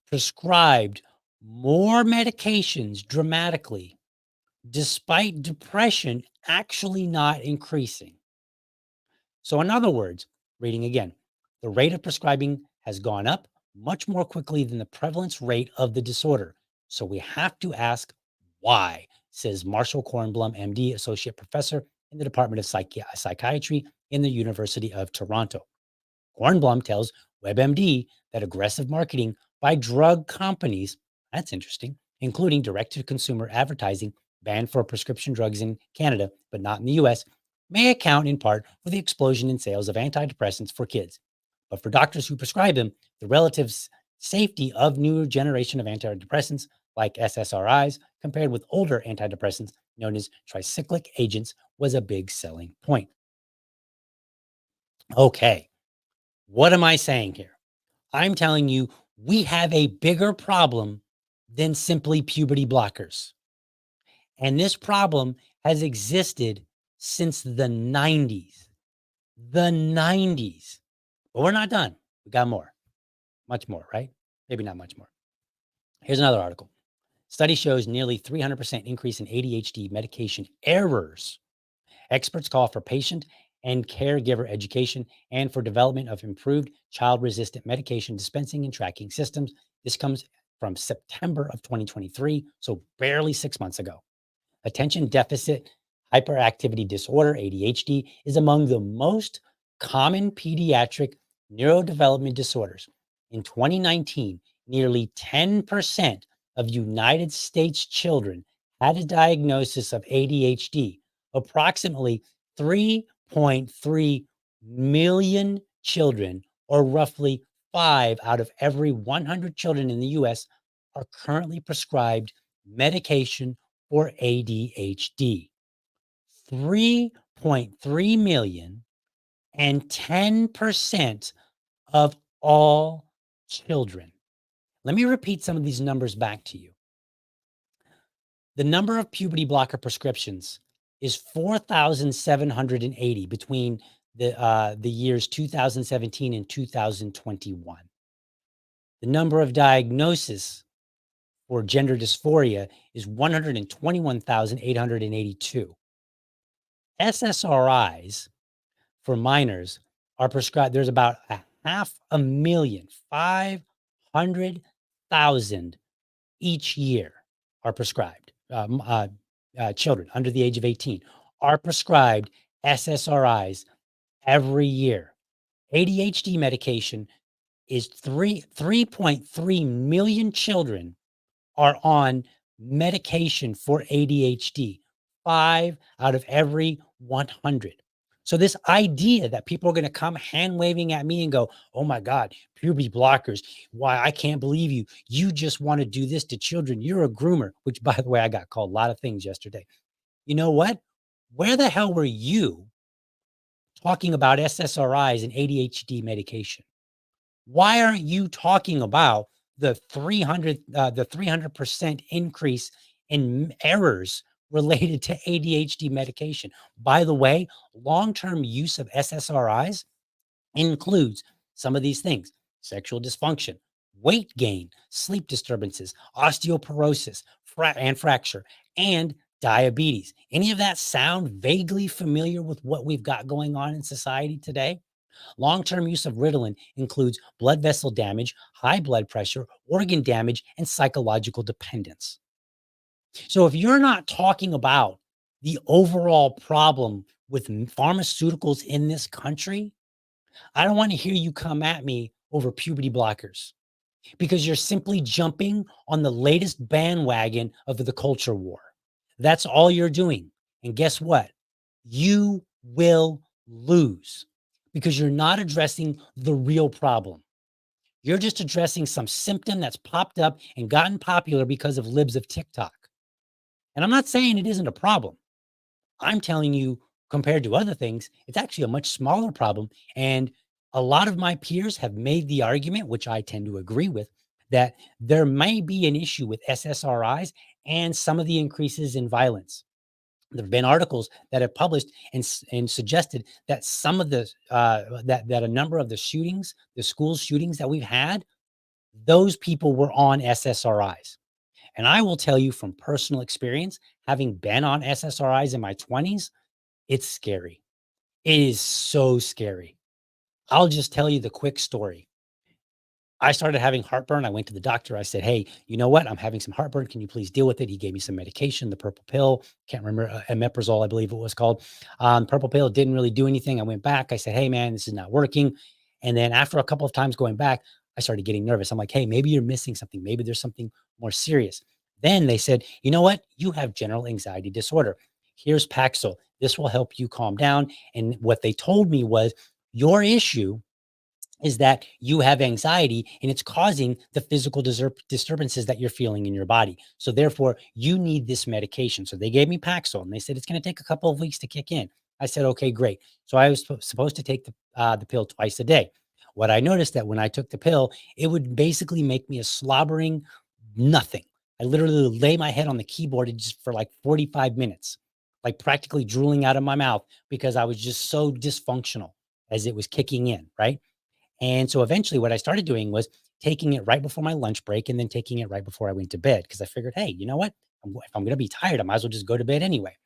prescribed more medications dramatically, despite depression actually not increasing. So, in other words, reading again, the rate of prescribing has gone up much more quickly than the prevalence rate of the disorder. So, we have to ask why, says Marshall Kornblum, MD, Associate Professor in the Department of Psychiatry in the University of Toronto. Kornblum tells WebMD that aggressive marketing by drug companies, that's interesting, including direct-to-consumer advertising banned for prescription drugs in Canada, but not in the US, may account in part for the explosion in sales of antidepressants for kids. But for doctors who prescribe them, the relative safety of newer generation of antidepressants like SSRIs compared with older antidepressants known as tricyclic agents was a big selling point. Okay, what am I saying here? I'm telling you, we have a bigger problem than simply puberty blockers. And this problem has existed since the 90s. The 90s. But we're not done. We got more. Much more, right? Maybe not much more. Here's another article. Study shows nearly 300% increase in ADHD medication errors. Experts call for patient and caregiver education and for development of improved child-resistant medication dispensing and tracking systems. This comes from September of 2023, so barely 6 months ago. Attention deficit hyperactivity disorder, ADHD, is among the most common pediatric neurodevelopment disorders. In 2019, nearly 10% of United States children had a diagnosis of ADHD. Approximately 3.3 million children, or roughly 5 out of every 100 children in the US, are currently prescribed medication for ADHD. 3.3 million and 10% of all children. Let me repeat some of these numbers back to you. The number of puberty blocker prescriptions is 4,780 between the years 2017 and 2021. The number of diagnoses for gender dysphoria is 121,882. SSRIs for minors are prescribed. There's about 500,000, 500,000 each year are prescribed. Children under the age of 18 are prescribed SSRIs every year. ADHD medication is 3.3 million children are on medication for ADHD, 5 out of every 100. So this idea that people are going to come hand waving at me and go, oh my God, puberty blockers. Why? I can't believe you. You just want to do this to children. You're a groomer, which by the way, I got called a lot of things yesterday. You know what? Where the hell were you talking about SSRIs and ADHD medication? Why aren't you talking about the 300% increase in errors related to ADHD medication? By the way, long-term use of SSRIs includes some of these things: sexual dysfunction, weight gain, sleep disturbances, osteoporosis, and fracture, and diabetes. Any of that sound vaguely familiar with what we've got going on in society today? Long-term use of Ritalin includes blood vessel damage, high blood pressure, organ damage, and psychological dependence. So if you're not talking about the overall problem with pharmaceuticals in this country, I don't want to hear you come at me over puberty blockers, because you're simply jumping on the latest bandwagon of the culture war. That's all you're doing. And guess what? You will lose, because you're not addressing the real problem. You're just addressing some symptom that's popped up and gotten popular because of libs of TikTok. And I'm not saying it isn't a problem. I'm telling you, compared to other things, it's actually a much smaller problem. And a lot of my peers have made the argument, which I tend to agree with, that there may be an issue with SSRIs and some of the increases in violence. There have been articles that have published and suggested that some of the that a number of the shootings, the school shootings that we've had, those people were on SSRIs. And I will tell you from personal experience, having been on SSRIs in my 20s, it's scary. It is so scary. I'll just tell you the quick story. I started having heartburn. I went to the doctor. I said, "Hey, you know what? I'm having some heartburn. Can you please deal with it?" He gave me some medication, the purple pill. Can't remember, omeprazole, I believe it was called. Purple pill didn't really do anything. I went back. I said, "Hey, man, this is not working." And then after a couple of times going back, I started getting nervous. I'm like, "Hey, maybe you're missing something. Maybe there's something more serious." Then they said, "You know what? You have general anxiety disorder. Here's Paxil. This will help you calm down." And what they told me was, your issue is that you have anxiety and it's causing the physical disturbances that you're feeling in your body. So therefore, you need this medication. So they gave me Paxil and they said it's going to take a couple of weeks to kick in. I said, okay, great. So I was supposed to take the pill twice a day. What I noticed that when I took the pill, it would basically make me a slobbering nothing. I literally lay my head on the keyboard just for like 45 minutes, like practically drooling out of my mouth, because I was just so dysfunctional as it was kicking in, right? And so eventually what I started doing was taking it right before my lunch break and then taking it right before I went to bed, because I figured, hey, you know what? If I'm going to be tired, I might as well just go to bed anyway.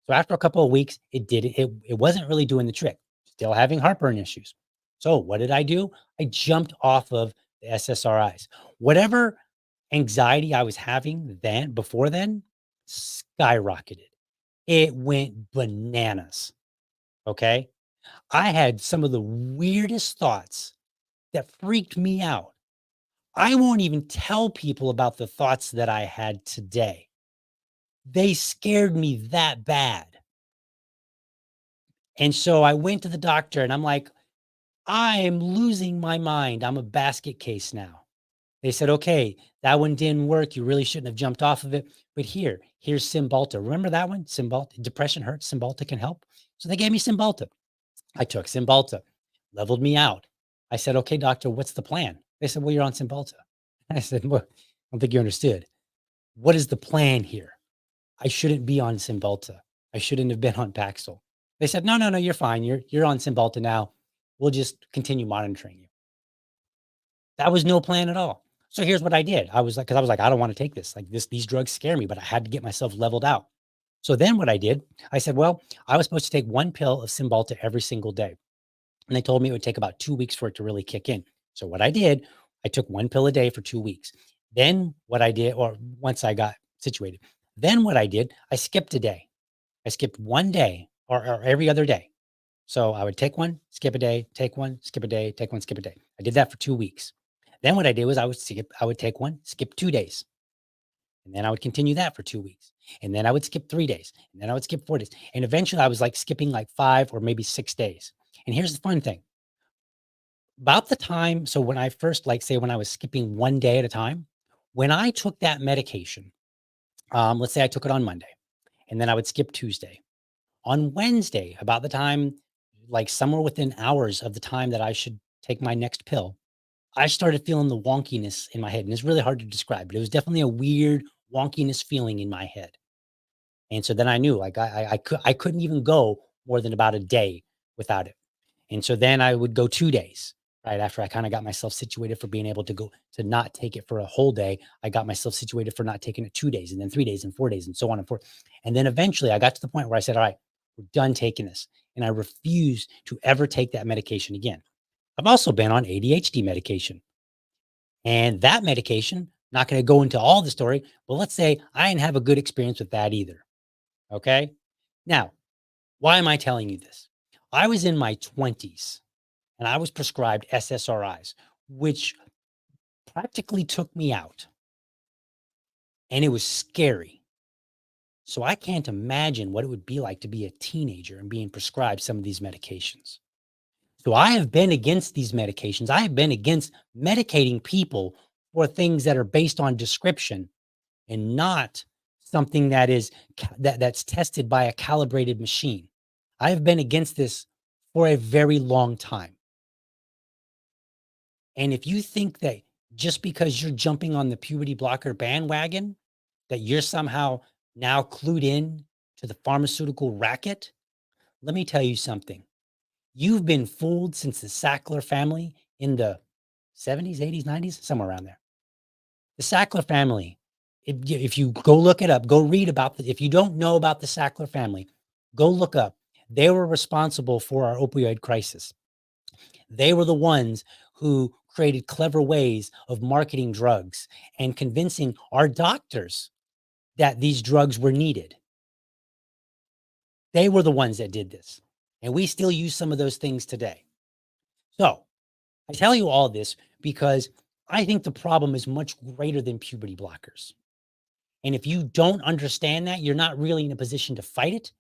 So after a couple of weeks, it wasn't really doing the trick. Still having heartburn issues. So what did I do? I jumped off of the SSRIs. Whatever anxiety I was having then, before then, skyrocketed. It went bananas. Okay. I had some of the weirdest thoughts that freaked me out. I won't even tell people about the thoughts that I had today. They scared me that bad. And so I went to the doctor and I'm like, I am losing my mind. I'm a basket case now. They said, okay, that one didn't work. You really shouldn't have jumped off of it. But here's Cymbalta. Remember that one? Cymbalta, depression hurts. Cymbalta can help. So they gave me Cymbalta. I took Cymbalta, leveled me out. I said, okay, doctor, what's the plan? They said, well, you're on Cymbalta. I said, well, I don't think you understood. What is the plan here? I shouldn't be on Cymbalta. I shouldn't have been on Paxil. They said, no, no, no, you're fine. You're on Cymbalta now. We'll just continue monitoring you. That was no plan at all. So here's what I did. I was like, because I was like, I don't want to take this. Like these drugs scare me, but I had to get myself leveled out. So then what I did, I said, well, I was supposed to take one pill of Cymbalta every single day. And they told me it would take about 2 weeks for it to really kick in. So what I did, I took one pill a day for 2 weeks. Then what I did, or once I got situated, then what I did, I skipped a day. I skipped one day or every other day. So I would take one, skip a day, take one, skip a day, take one, skip a day. I did that for 2 weeks. Then what I did was I would take one, skip 2 days. And then I would continue that for 2 weeks. And then I would skip 3 days. And then I would skip 4 days. And eventually I was like skipping like 5 or maybe 6 days. And here's the fun thing. About the time, so when I first, like, say, when I was skipping one day at a time, when I took that medication, let's say I took it on Monday, and then I would skip Tuesday. On Wednesday, about the time, like somewhere within hours of the time that I should take my next pill, I started feeling the wonkiness in my head, and it's really hard to describe, but it was definitely a weird wonkiness feeling in my head. And so then I knew, like, I couldn't even go more than about a day without it. And so then I would go 2 days, right after I kinda got myself situated for being able to go to not take it for a whole day. I got myself situated for not taking it 2 days, and then 3 days, and 4 days, and so on and forth. And then eventually I got to the point where I said, "All right, we're done taking this." And I refuse to ever take that medication again. I've also been on ADHD medication, and that medication, not gonna go into all the story, but let's say I didn't have a good experience with that either, okay? Now, why am I telling you this? I was in my 20s and I was prescribed SSRIs, which practically took me out. And it was scary. So I can't imagine what it would be like to be a teenager and being prescribed some of these medications. So I have been against these medications. I have been against medicating people for things that are based on description and not something that is that's tested by a calibrated machine. I have been against this for a very long time. And if you think that just because you're jumping on the puberty blocker bandwagon, that you're somehow now clued in to the pharmaceutical racket, let me tell you something. You've been fooled since the Sackler family in the 70s, 80s, 90s, somewhere around there. The Sackler family, if you go look it up, go read about the, if you don't know about the Sackler family, go look up. They were responsible for our opioid crisis. They were the ones who created clever ways of marketing drugs and convincing our doctors that these drugs were needed. They were the ones that did this. And we still use some of those things today. So I tell you all this because I think the problem is much greater than puberty blockers. And if you don't understand that, you're not really in a position to fight it.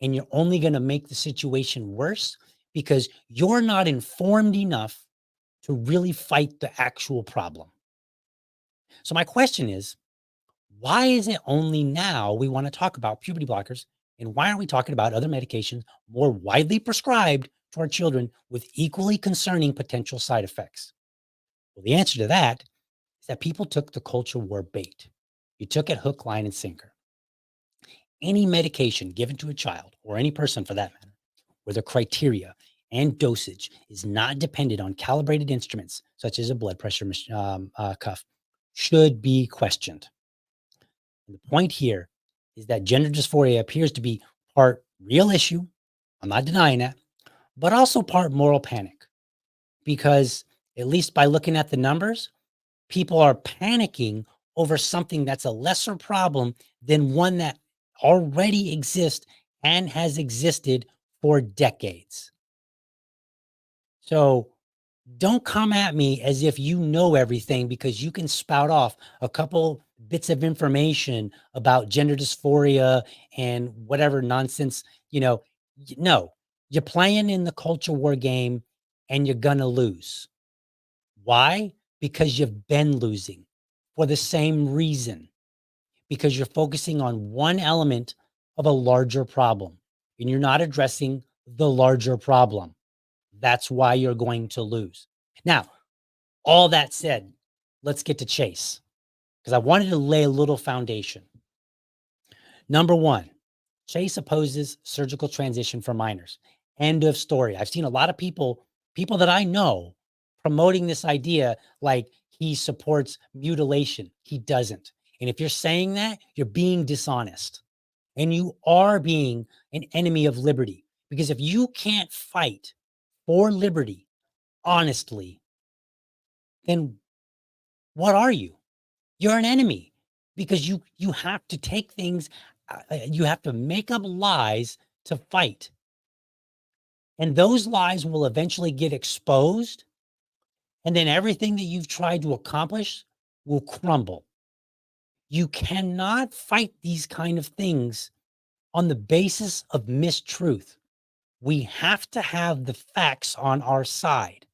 And you're only going to make the situation worse because you're not informed enough to really fight the actual problem. So my question is, why is it only now we want to talk about puberty blockers? And why aren't we talking about other medications more widely prescribed to our children with equally concerning potential side effects? Well, the answer to that is that people took the culture war bait. You took it hook, line, and sinker. Any medication given to a child or any person for that matter, where the criteria and dosage is not dependent on calibrated instruments such as a blood pressure cuff, should be questioned. And the point here is that gender dysphoria appears to be part real issue. I'm not denying that, but also part moral panic because, at least by looking at the numbers, people are panicking over something that's a lesser problem than one that already exists and has existed for decades. So don't come at me as if you know everything because you can spout off a couple bits of information about gender dysphoria and whatever nonsense, no, you're playing in the culture war game and you're going to lose. Why? Because you've been losing for the same reason, because you're focusing on one element of a larger problem and you're not addressing the larger problem. That's why you're going to lose. Now, all that said, let's get to Chase because I wanted to lay a little foundation. Number one, Chase opposes surgical transition for minors. End of story. I've seen a lot of people that I know promoting this idea like he supports mutilation. He doesn't. And if you're saying that, you're being dishonest and you are being an enemy of liberty because if you can't fight for liberty honestly, then what are you? You're an enemy because you have to take things, you have to make up lies to fight. And those lies will eventually get exposed. And then everything that you've tried to accomplish will crumble. You cannot fight these kind of things on the basis of mistruth. We have to have the facts on our side.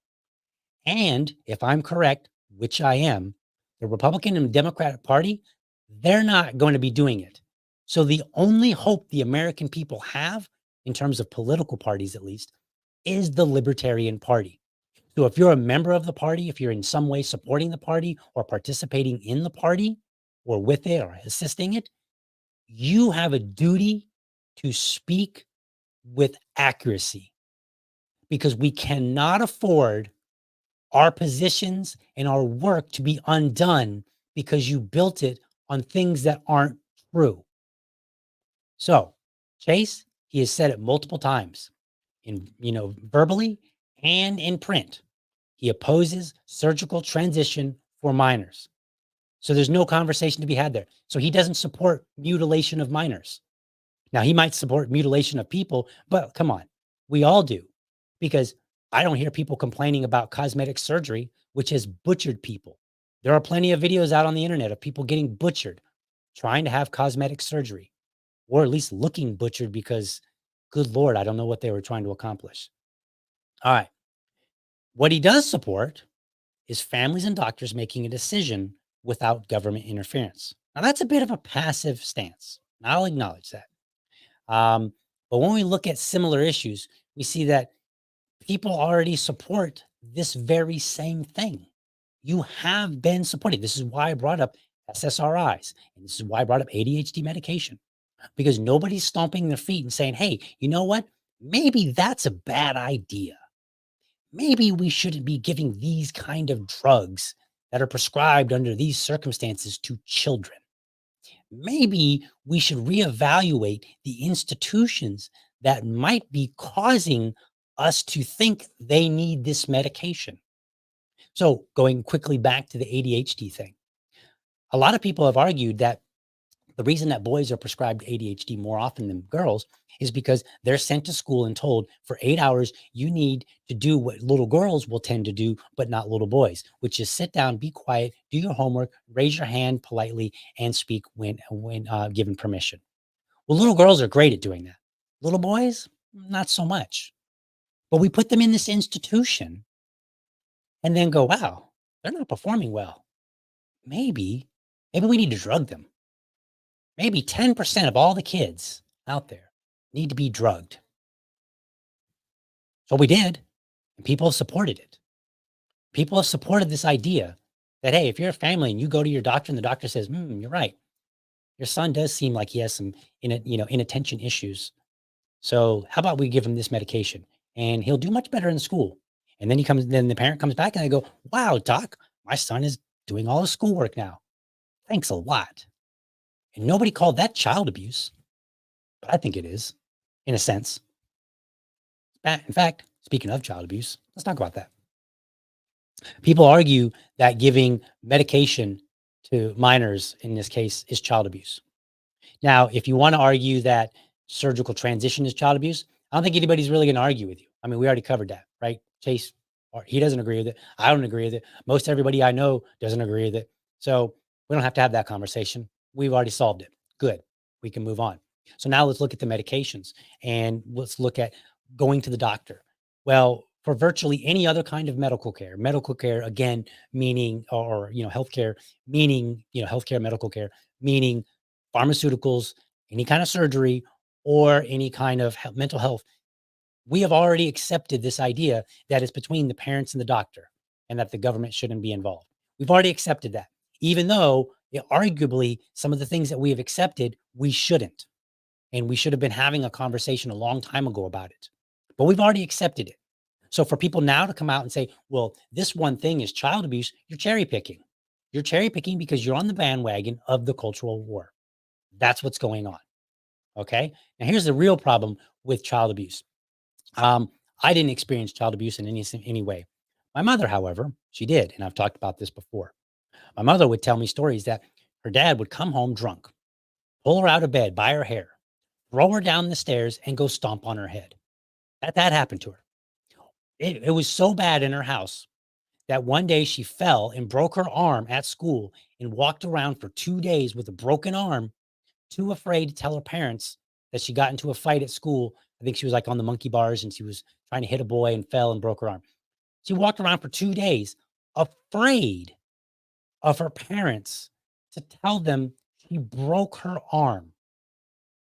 And if I'm correct, which I am, the Republican and Democratic Party, they're not going to be doing it. So the only hope the American people have, in terms of political parties at least, is the Libertarian Party. So if you're a member of the party, if you're in some way supporting the party or participating in the party or with it or assisting it, you have a duty to speak with accuracy because we cannot afford our positions and our work to be undone because you built it on things that aren't true. So, Chase, he has said it multiple times in, verbally and in print. He opposes surgical transition for minors. So there's no conversation to be had there. So he doesn't support mutilation of minors. Now, he might support mutilation of people, but come on, we all do. Because I don't hear people complaining about cosmetic surgery, which has butchered people. There are plenty of videos out on the internet of people getting butchered trying to have cosmetic surgery, or at least looking butchered because, good Lord, I don't know what they were trying to accomplish. All right. What he does support is families and doctors making a decision without government interference. Now, that's a bit of a passive stance. I'll acknowledge that. Um, but when we look at similar issues, we see that people already support this very same thing. You have been supporting. This is why I brought up SSRIs, and this is why I brought up ADHD medication, because nobody's stomping their feet and saying, hey, you know what? Maybe that's a bad idea. Maybe we shouldn't be giving these kind of drugs that are prescribed under these circumstances to children. Maybe we should reevaluate the institutions that might be causing us to think they need this medication. So, going quickly back to the ADHD thing, a lot of people have argued that the reason that boys are prescribed ADHD more often than girls is because they're sent to school and told for 8 hours, you need to do what little girls will tend to do, but not little boys, which is sit down, be quiet, do your homework, raise your hand politely, and speak when given permission. Well, little girls are great at doing that. Little boys, not so much. But we put them in this institution and then go, wow, they're not performing well. Maybe we need to drug them. Maybe 10% of all the kids out there need to be drugged. So we did, and people have supported it. People have supported this idea that, hey, if you're a family and you go to your doctor and the doctor says, you're right. Your son does seem like he has some inattention issues. So how about we give him this medication and he'll do much better in school. And then the parent comes back and they go, wow, doc, my son is doing all his schoolwork now. Thanks a lot. And nobody called that child abuse. But I think it is, in a sense. In fact, speaking of child abuse, let's talk about that. People argue that giving medication to minors in this case is child abuse. Now, if you want to argue that surgical transition is child abuse, I don't think anybody's really going to argue with you. I mean, we already covered that, right? Chase, he doesn't agree with it. I don't agree with it. Most everybody I know doesn't agree with it. So we don't have to have that conversation. We've already solved it. Good. We can move on. So now let's look at the medications and let's look at going to the doctor. Well, for virtually any other kind of medical care, again, meaning, or, healthcare, meaning, healthcare, medical care, meaning pharmaceuticals, any kind of surgery, or any kind of mental health, we have already accepted this idea that it's between the parents and the doctor and that the government shouldn't be involved. We've already accepted that, even though arguably some of the things that we have accepted, we shouldn't. And we should have been having a conversation a long time ago about it. But we've already accepted it. So for people now to come out and say, well, this one thing is child abuse, you're cherry picking. You're cherry picking because you're on the bandwagon of the cultural war. That's what's going on. Okay. Now, here's the real problem with child abuse. I didn't experience child abuse in any way. My mother, however, she did. And I've talked about this before. My mother would tell me stories that her dad would come home drunk, pull her out of bed by her hair, throw her down the stairs, and go stomp on her head. That happened to her. It was so bad in her house that one day she fell and broke her arm at school and walked around for 2 days with a broken arm, too afraid to tell her parents that she got into a fight at school. I think she was like on the monkey bars and she was trying to hit a boy and fell and broke her arm. She walked around for 2 days afraid of her parents to tell them she broke her arm.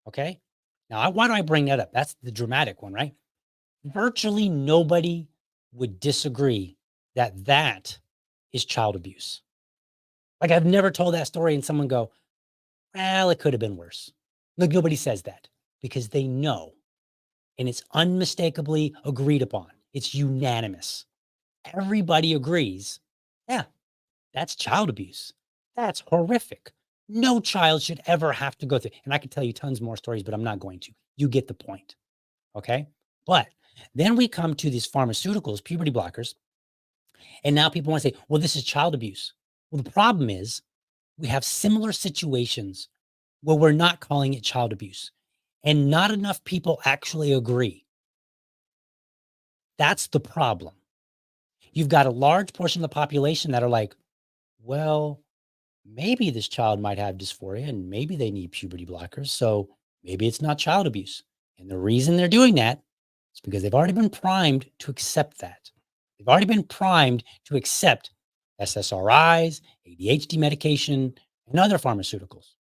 Okay. Now, why do I bring that up? That's the dramatic one, right? Virtually nobody would disagree that is child abuse. Like, I've never told that story and someone go, well, it could have been worse. Like, nobody says that because they know, and it's unmistakably agreed upon. It's unanimous. Everybody agrees. Yeah, that's child abuse. That's horrific. No child should ever have to go through. And I could tell you tons more stories, but I'm not going to. You get the point. Okay. But then we come to these pharmaceuticals, puberty blockers. And now people want to say, well, this is child abuse. Well, the problem is we have similar situations where we're not calling it child abuse, and not enough people actually agree. That's the problem. You've got a large portion of the population that are like, well, maybe this child might have dysphoria and maybe they need puberty blockers. So maybe it's not child abuse. And the reason they're doing that is because they've already been primed to accept that. They've already been primed to accept SSRIs, ADHD medication, and other pharmaceuticals,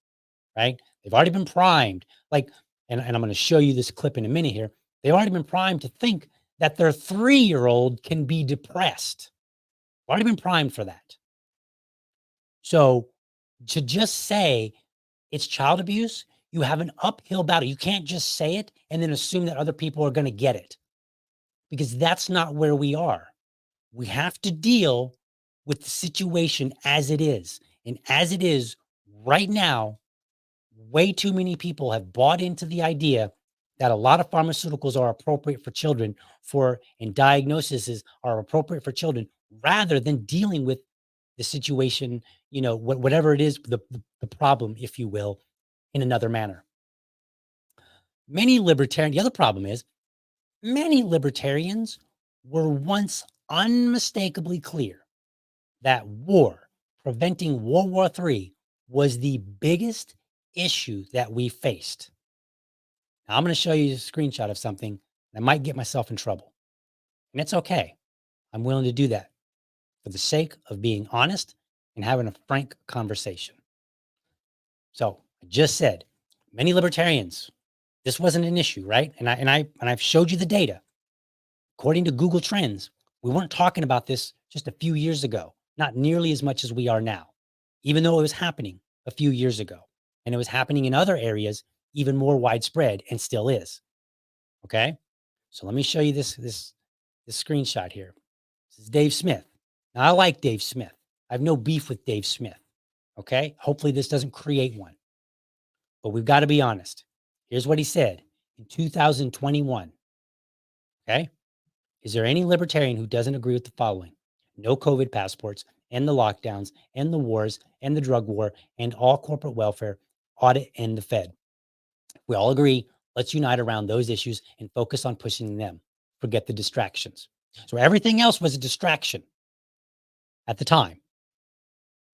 right? They've already been primed. Like, and I'm going to show you this clip in a minute here. They've already been primed to think that their 3-year-old can be depressed. Already been primed for that. So to just say it's child abuse, you have an uphill battle. You can't just say it and then assume that other people are going to get it, because that's not where we are. We have to deal with the situation as it is. And as it is right now, way too many people have bought into the idea that a lot of pharmaceuticals are appropriate for children and diagnoses are appropriate for children, rather than dealing with the situation, whatever it is, the problem, if you will, in another manner. The other problem is many libertarians were once unmistakably clear that preventing World War III was the biggest issue that we faced. Now, I'm going to show you a screenshot of something that might get myself in trouble. And it's okay. I'm willing to do that for the sake of being honest and having a frank conversation. So I just said, many libertarians, this wasn't an issue, right? And I've showed you the data. According to Google Trends, we weren't talking about this just a few years ago, not nearly as much as we are now, even though it was happening a few years ago. And it was happening in other areas even more widespread, and still is. Okay. So let me show you this screenshot here. This is Dave Smith. Now, I like Dave Smith. I have no beef with Dave Smith. Okay. Hopefully this doesn't create one, but we've got to be honest. Here's what he said in 2021. Okay. Is there any libertarian who doesn't agree with the following? No COVID passports and the lockdowns and the wars and the drug war and all corporate welfare, audit, and the Fed. We all agree, let's unite around those issues and focus on pushing them. Forget the distractions. So everything else was a distraction at the time,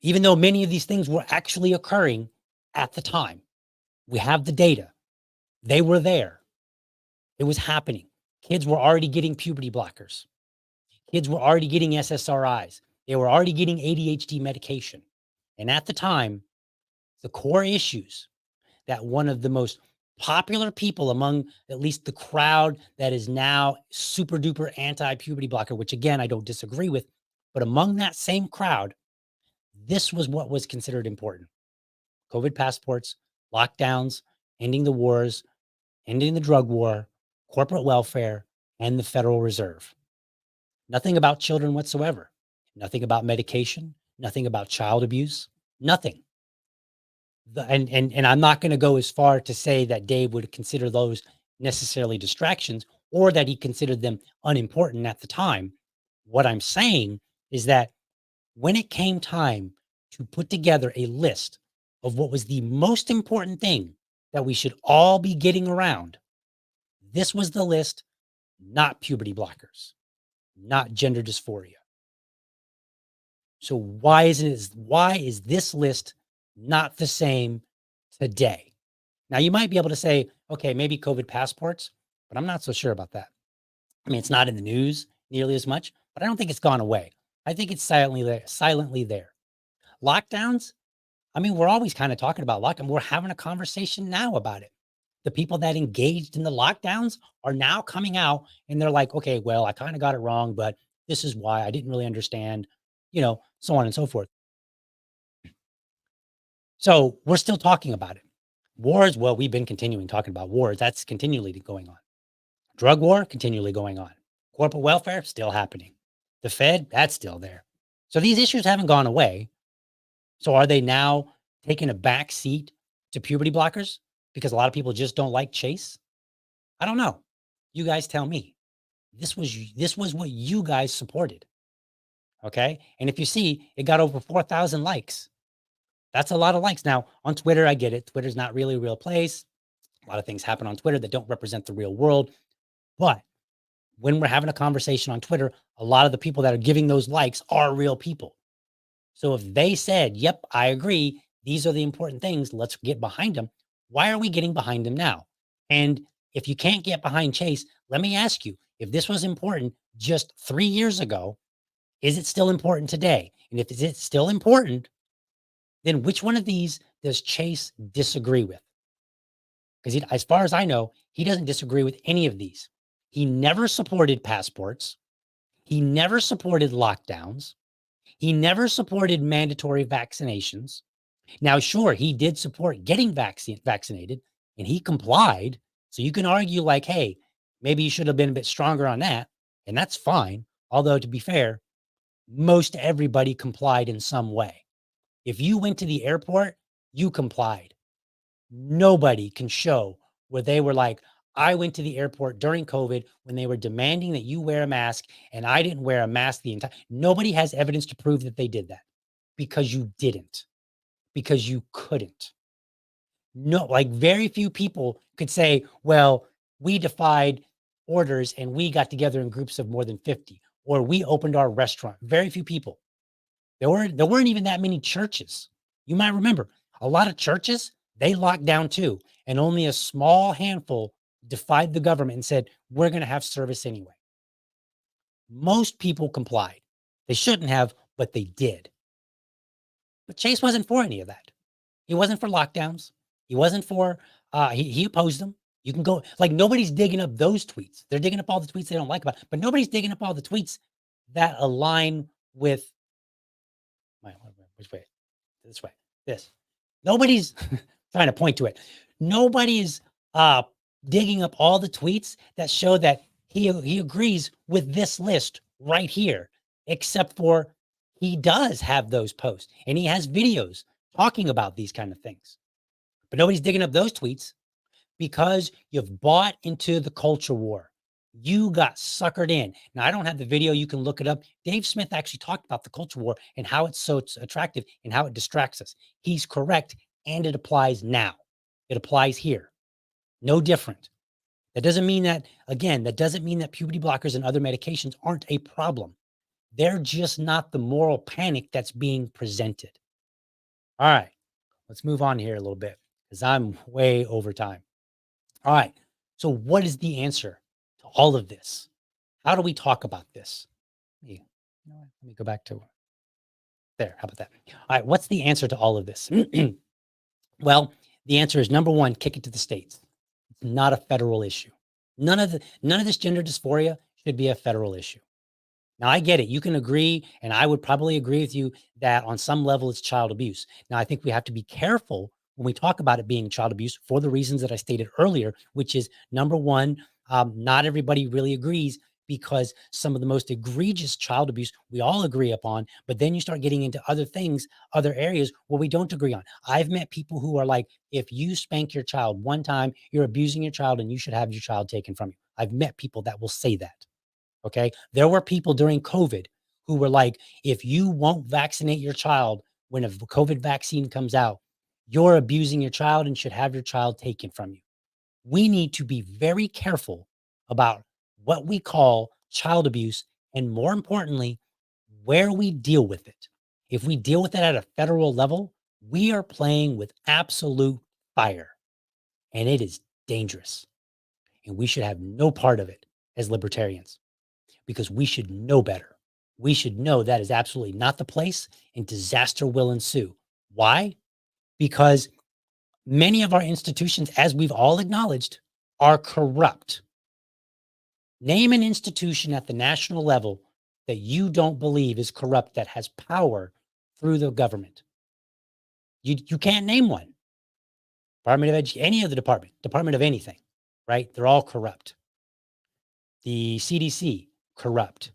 even though many of these things were actually occurring at the time. We have the data. They were there. It was happening. Kids were already getting puberty blockers. Kids were already getting SSRIs. They were already getting ADHD medication. And at the time, the core issues that one of the most popular people among at least the crowd that is now super duper anti-puberty blocker, which again, I don't disagree with, but among that same crowd, this was what was considered important. COVID passports, lockdowns, ending the wars, ending the drug war, corporate welfare, and the Federal Reserve. Nothing about children whatsoever. Nothing about medication, nothing about child abuse, nothing. And I'm not going to go as far to say that Dave would consider those necessarily distractions or that he considered them unimportant at the time. What I'm saying is that when it came time to put together a list of what was the most important thing that we should all be getting around, this was the list, not puberty blockers, not gender dysphoria. So why is this list not the same today? Now, you might be able to say, okay, maybe COVID passports, but I'm not so sure about that. I mean, it's not in the news nearly as much, but I don't think it's gone away. I think it's silently there. Lockdowns, I mean, we're always kind of talking about lockdown. We're having a conversation now about it. The people that engaged in the lockdowns are now coming out and they're like, okay, well, I kind of got it wrong, but This is why I didn't really understand, you know, so on and so forth. So we're still talking about it. Wars, well, we've been continuing talking about wars. That's continually going on. Drug war, continually going on. Corporate welfare, still happening. The Fed, that's still there. So these issues haven't gone away. So are they now taking a back seat to puberty blockers because a lot of people just don't like Chase? I don't know. You guys tell me. This was what you guys supported. Okay? And if you see, it got over 4,000 likes. That's a lot of likes. Now, on Twitter, I get it. Twitter's not really a real place. A lot of things happen on Twitter that don't represent the real world. But when we're having a conversation on Twitter, a lot of the people that are giving those likes are real people. So if they said, yep, I agree, these are the important things, let's get behind them. Why are we getting behind them now? And if you can't get behind Chase, let me ask you, if this was important just 3 years ago, is it still important today? And if it's still important, then which one of these does Chase disagree with? Because as far as I know, he doesn't disagree with any of these. He never supported passports. He never supported lockdowns. He never supported mandatory vaccinations. Now, sure, he did support getting vaccinated and he complied. So you can argue like, hey, maybe you should have been a bit stronger on that. And that's fine. Although to be fair, most everybody complied in some way. If you went to the airport, you complied. Nobody can show where they were like, I went to the airport during COVID when they were demanding that you wear a mask and I didn't wear a mask the entire. Nobody has evidence to prove that they did that because you didn't, because you couldn't. No, like very few people could say, well, we defied orders and we got together in groups of more than 50, or we opened our restaurant. Very few people. There weren't even that many churches. You might remember a lot of churches, they locked down too, and only a small handful defied the government and said, we're going to have service anyway. Most people complied. They shouldn't have, but they did. But Chase wasn't for any of that. He wasn't for lockdowns. He wasn't for, he opposed them. You can go, like, nobody's digging up those tweets. They're digging up all the tweets they don't like about it, but nobody's digging up all the tweets that align with, which way? This way. This. Nobody's trying to point to it. Nobody's digging up all the tweets that show that he agrees with this list right here, except for he does have those posts and he has videos talking about these kind of things. But nobody's digging up those tweets because you've bought into the culture war. You got suckered in. Now, I don't have the video. You can look it up. Dave Smith actually talked about the culture war and how it's so attractive and how it distracts us. He's correct, and it applies now. It applies here. No different. That doesn't mean that, again, that doesn't mean that puberty blockers and other medications aren't a problem. They're just not the moral panic that's being presented. All right, let's move on here a little bit because I'm way over time. All right, so what is the answer to all of this? How do we talk about this? Let me go back to there. How about that? All right, what's the answer to all of this? Well, the answer is number one, kick it to the states. It's not a federal issue. None of this gender dysphoria should be a federal issue. Now, I get it. You can agree, and I would probably agree with you that on some level it's child abuse. Now, I think we have to be careful when we talk about it being child abuse for the reasons that I stated earlier, which is number one, not everybody really agrees because some of the most egregious child abuse we all agree upon, but then you start getting into other things, other areas where we don't agree on. I've met people who are like, if you spank your child one time, you're abusing your child and you should have your child taken from you. I've met people that will say that. Okay. There were people during COVID who were like, if you won't vaccinate your child when a COVID vaccine comes out, you're abusing your child and should have your child taken from you. We need to be very careful about what we call child abuse and, more importantly, where we deal with it. If we deal with it at a federal level, we are playing with absolute fire and it is dangerous. And we should have no part of it as libertarians, because we should know better. We should know that is absolutely not the place and disaster will ensue. Why? Because many of our institutions, as we've all acknowledged, are corrupt. Name an institution at the national level that you don't believe is corrupt that has power through the government? You can't name one. Department of Education, any of the department of anything, right? They're all corrupt. The CDC, corrupt.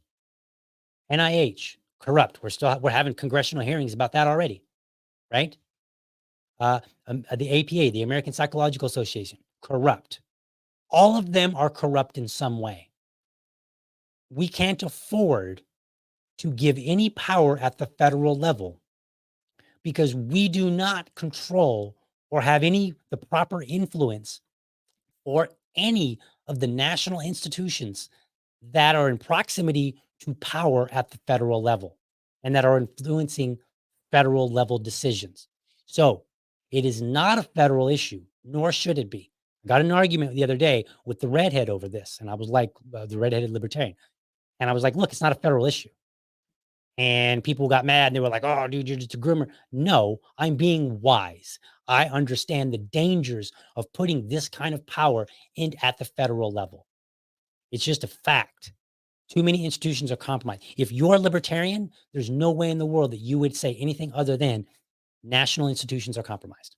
NIH, corrupt. We're having congressional hearings about that already, right? The APA, the American Psychological Association, corrupt. All of them are corrupt in some way. We can't afford to give any power at the federal level because we do not control or have the proper influence or any of the national institutions that are in proximity to power at the federal level and that are influencing federal level decisions. So it is not a federal issue, nor should it be. I got in an argument the other day with the redhead over this, and I was like, the redheaded libertarian, and I was like, look, it's not a federal issue. And people got mad and they were like, oh, dude, you're just a groomer. No, I'm being wise. I understand the dangers of putting this kind of power in at the federal level. It's just a fact. Too many institutions are compromised. If you're a libertarian, there's no way in the world that you would say anything other than national institutions are compromised.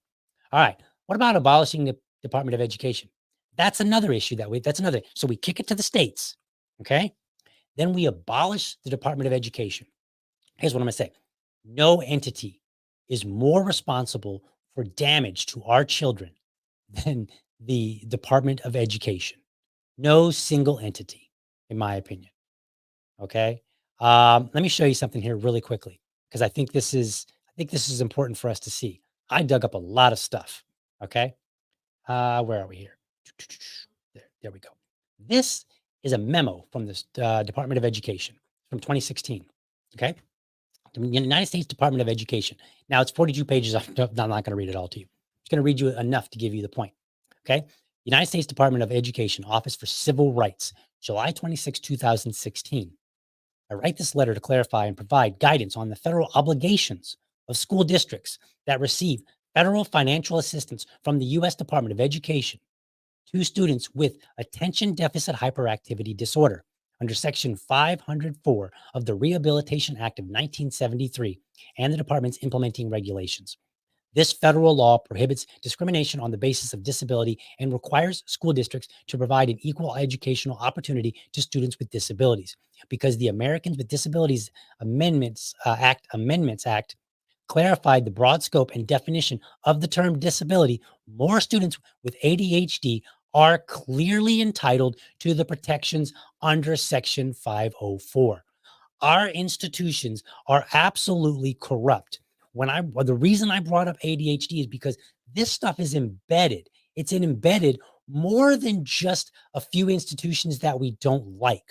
All right. What about abolishing the Department of Education? That's another issue so we kick it to the states. Okay. Then we abolish the Department of Education. Here's what I'm going to say. No entity is more responsible for damage to our children than the Department of Education. No single entity, in my opinion. Okay. Let me show you something here really quickly, because I think this is important for us to see. I dug up a lot of stuff. Okay. Where are we here? There we go. This is a memo from the Department of Education from 2016. Okay. The United States Department of Education. Now it's 42 pages. I'm not going to read it all to you. I'm just going to read you enough to give you the point. Okay. United States Department of Education, Office for Civil Rights, July 26, 2016. I write this letter to clarify and provide guidance on the federal obligations of school districts that receive federal financial assistance from the U.S. Department of Education to students with attention deficit hyperactivity disorder under Section 504 of the Rehabilitation Act of 1973 and the department's implementing regulations. This federal law prohibits discrimination on the basis of disability and requires school districts to provide an equal educational opportunity to students with disabilities. Because the Americans with Disabilities Amendments Act clarified the broad scope and definition of the term disability, more students with ADHD are clearly entitled to the protections under Section 504. Our institutions are absolutely corrupt. The reason I brought up ADHD is because this stuff is embedded. It's embedded more than just a few institutions that we don't like.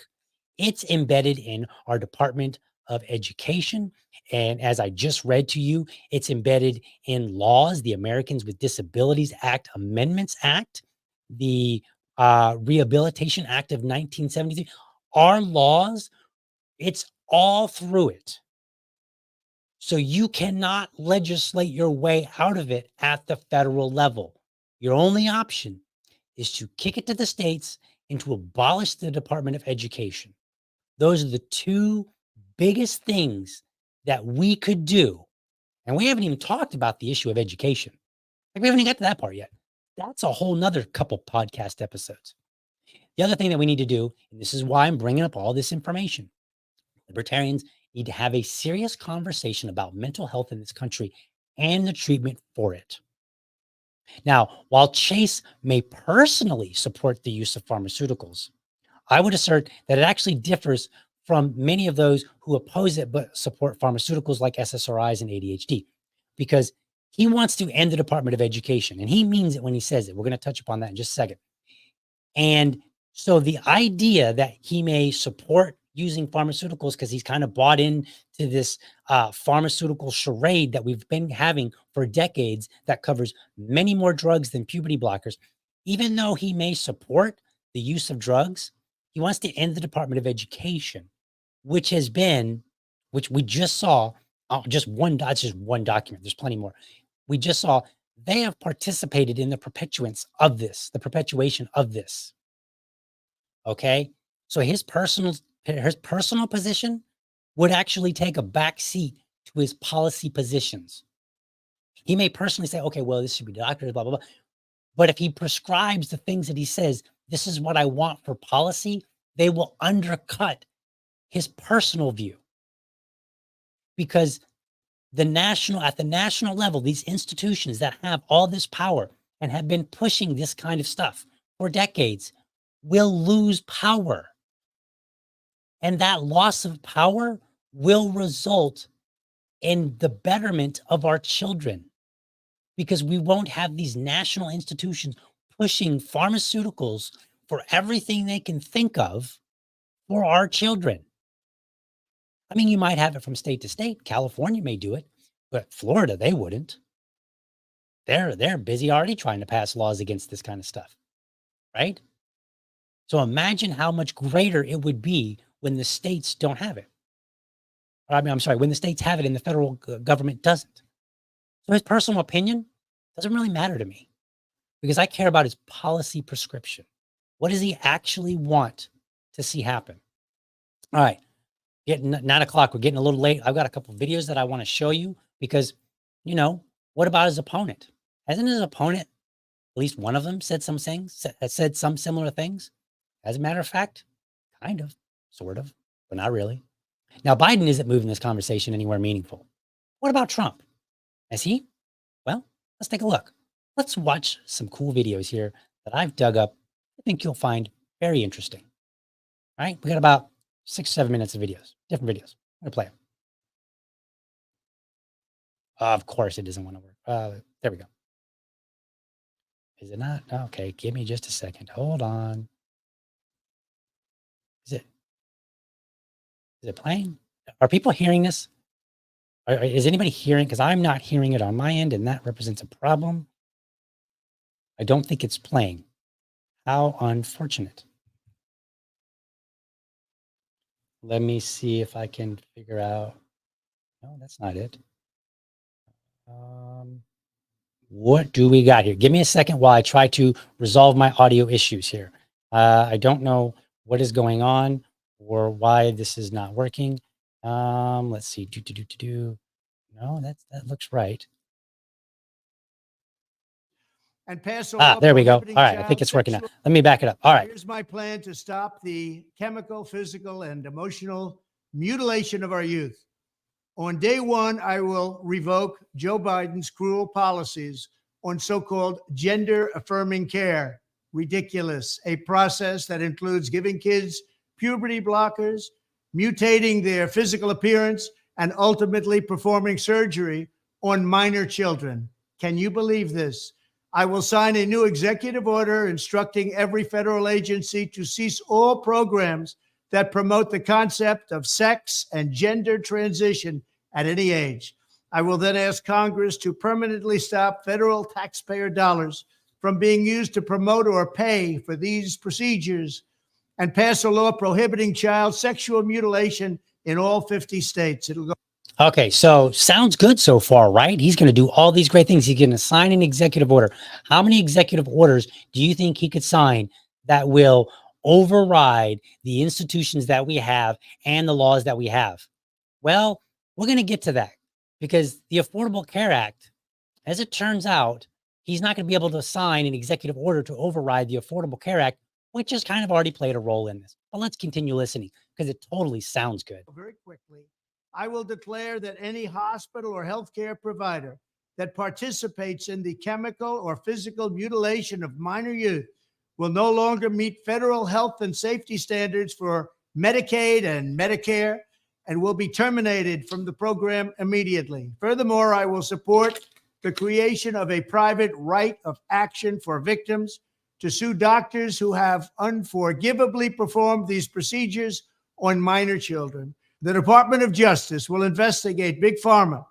It's embedded in our Department of Education. And as I just read to you, it's embedded in laws, the Americans with Disabilities Act Amendments Act, the Rehabilitation Act of 1973. Our laws, it's all through it. So you cannot legislate your way out of it at the federal level. Your only option is to kick it to the states and to abolish the Department of Education. Those are the two biggest things that we could do. And we haven't even talked about the issue of education. Like we haven't even got to that part yet. That's a whole nother couple podcast episodes. The other thing that we need to do, and this is why I'm bringing up all this information, libertarians need to have a serious conversation about mental health in this country and the treatment for it. Now, while Chase may personally support the use of pharmaceuticals, I would assert that it actually differs from many of those who oppose it but support pharmaceuticals like SSRIs and ADHD, because he wants to end the Department of Education, and he means it when he says it. We're going to touch upon that in just a second. And so the idea that he may support using pharmaceuticals because he's kind of bought into this pharmaceutical charade that we've been having for decades that covers many more drugs than puberty blockers, even though he may support the use of drugs, he wants to end the Department of Education, which we just saw, that's just one document. There's plenty more. We just saw they have participated in the perpetuation of this. Okay. So his personal position would actually take a back seat to his policy positions. He may personally say, okay, well, this should be doctors, blah, blah, blah. But if he prescribes the things that he says, this is what I want for policy, they will undercut his personal view. Because at the national level, these institutions that have all this power and have been pushing this kind of stuff for decades will lose power. And that loss of power will result in the betterment of our children, because we won't have these national institutions pushing pharmaceuticals for everything they can think of for our children. I mean, you might have it from state to state. California may do it, but Florida, they wouldn't. They're busy already trying to pass laws against this kind of stuff, right? So imagine how much greater it would be when the states don't have it. I mean, I'm sorry, when the states have it and the federal government doesn't. So his personal opinion doesn't really matter to me, because I care about his policy prescription. What does he actually want to see happen? All right, getting 9 o'clock. We're getting a little late. I've got a couple of videos that I want to show you, because, what about his opponent? Hasn't his opponent, at least one of them, said some things, said some similar things? As a matter of fact, kind of, sort of, but not really. Now, Biden isn't moving this conversation anywhere meaningful. What about Trump? Is he? Well, let's take a look. Let's watch some cool videos here that I've dug up. I think you'll find very interesting. All right, we got about 6-7 minutes of videos, different videos. I'm gonna play them. Of course, it doesn't want to work. There we go. Is it not? Okay, give me just a second. Hold on. Is it playing? Are people hearing this? Is anybody hearing? Because I'm not hearing it on my end, and that represents a problem. I don't think it's playing. How unfortunate. Let me see if I can figure out. No, that's not it. What do we got here? Give me a second while I try to resolve my audio issues here. I don't know what is going on or why this is not working. Let's see. No, that looks right. And pass there we go. All right, I think it's working now. Let me back it up. All right. Here's my plan to stop the chemical, physical, and emotional mutilation of our youth. On day one, I will revoke Joe Biden's cruel policies on so-called gender-affirming care. Ridiculous. A process that includes giving kids puberty blockers, mutating their physical appearance, and ultimately performing surgery on minor children. Can you believe this? I will sign a new executive order instructing every federal agency to cease all programs that promote the concept of sex and gender transition at any age. I will then ask Congress to permanently stop federal taxpayer dollars from being used to promote or pay for these procedures, and pass a law prohibiting child sexual mutilation in all 50 states. It'll go. Okay, so sounds good so far, right? He's going to do all these great things. He's going to sign an executive order. How many executive orders do you think he could sign that will override the institutions that we have and the laws that we have? Well, we're going to get to that, because the Affordable Care Act, as it turns out, he's not going to be able to sign an executive order to override the Affordable Care Act, which has kind of already played a role in this. But let's continue listening, because it totally sounds good. Very quickly, I will declare that any hospital or healthcare provider that participates in the chemical or physical mutilation of minor youth will no longer meet federal health and safety standards for Medicaid and Medicare, and will be terminated from the program immediately. Furthermore, I will support the creation of a private right of action for victims to sue doctors who have unforgivably performed these procedures on minor children. The Department of Justice will investigate Big Pharma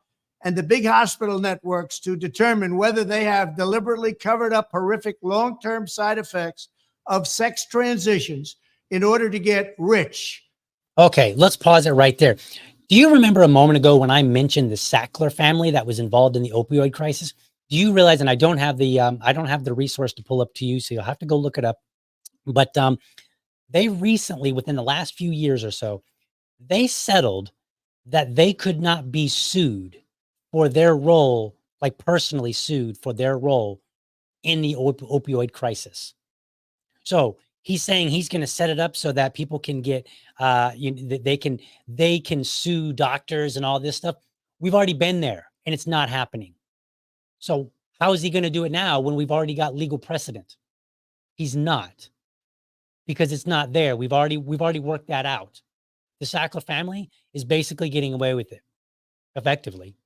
and the big hospital networks to determine whether they have deliberately covered up horrific long-term side effects of sex transitions in order to get rich. Okay, let's pause it right there. Do you remember a moment ago when I mentioned the Sackler family that was involved in the opioid crisis? Do you realize, and I don't have the resource to pull up to you, so you'll have to go look it up. But they recently, within the last few years or so, they settled that they could not be sued for their role, like personally sued for their role in the opioid crisis. So he's saying he's going to set it up so that people can get, they can sue doctors and all this stuff. We've already been there, and it's not happening. So how is he going to do it now when we've already got legal precedent? He's not, because it's not there. We've already worked that out. The Sackler family is basically getting away with it effectively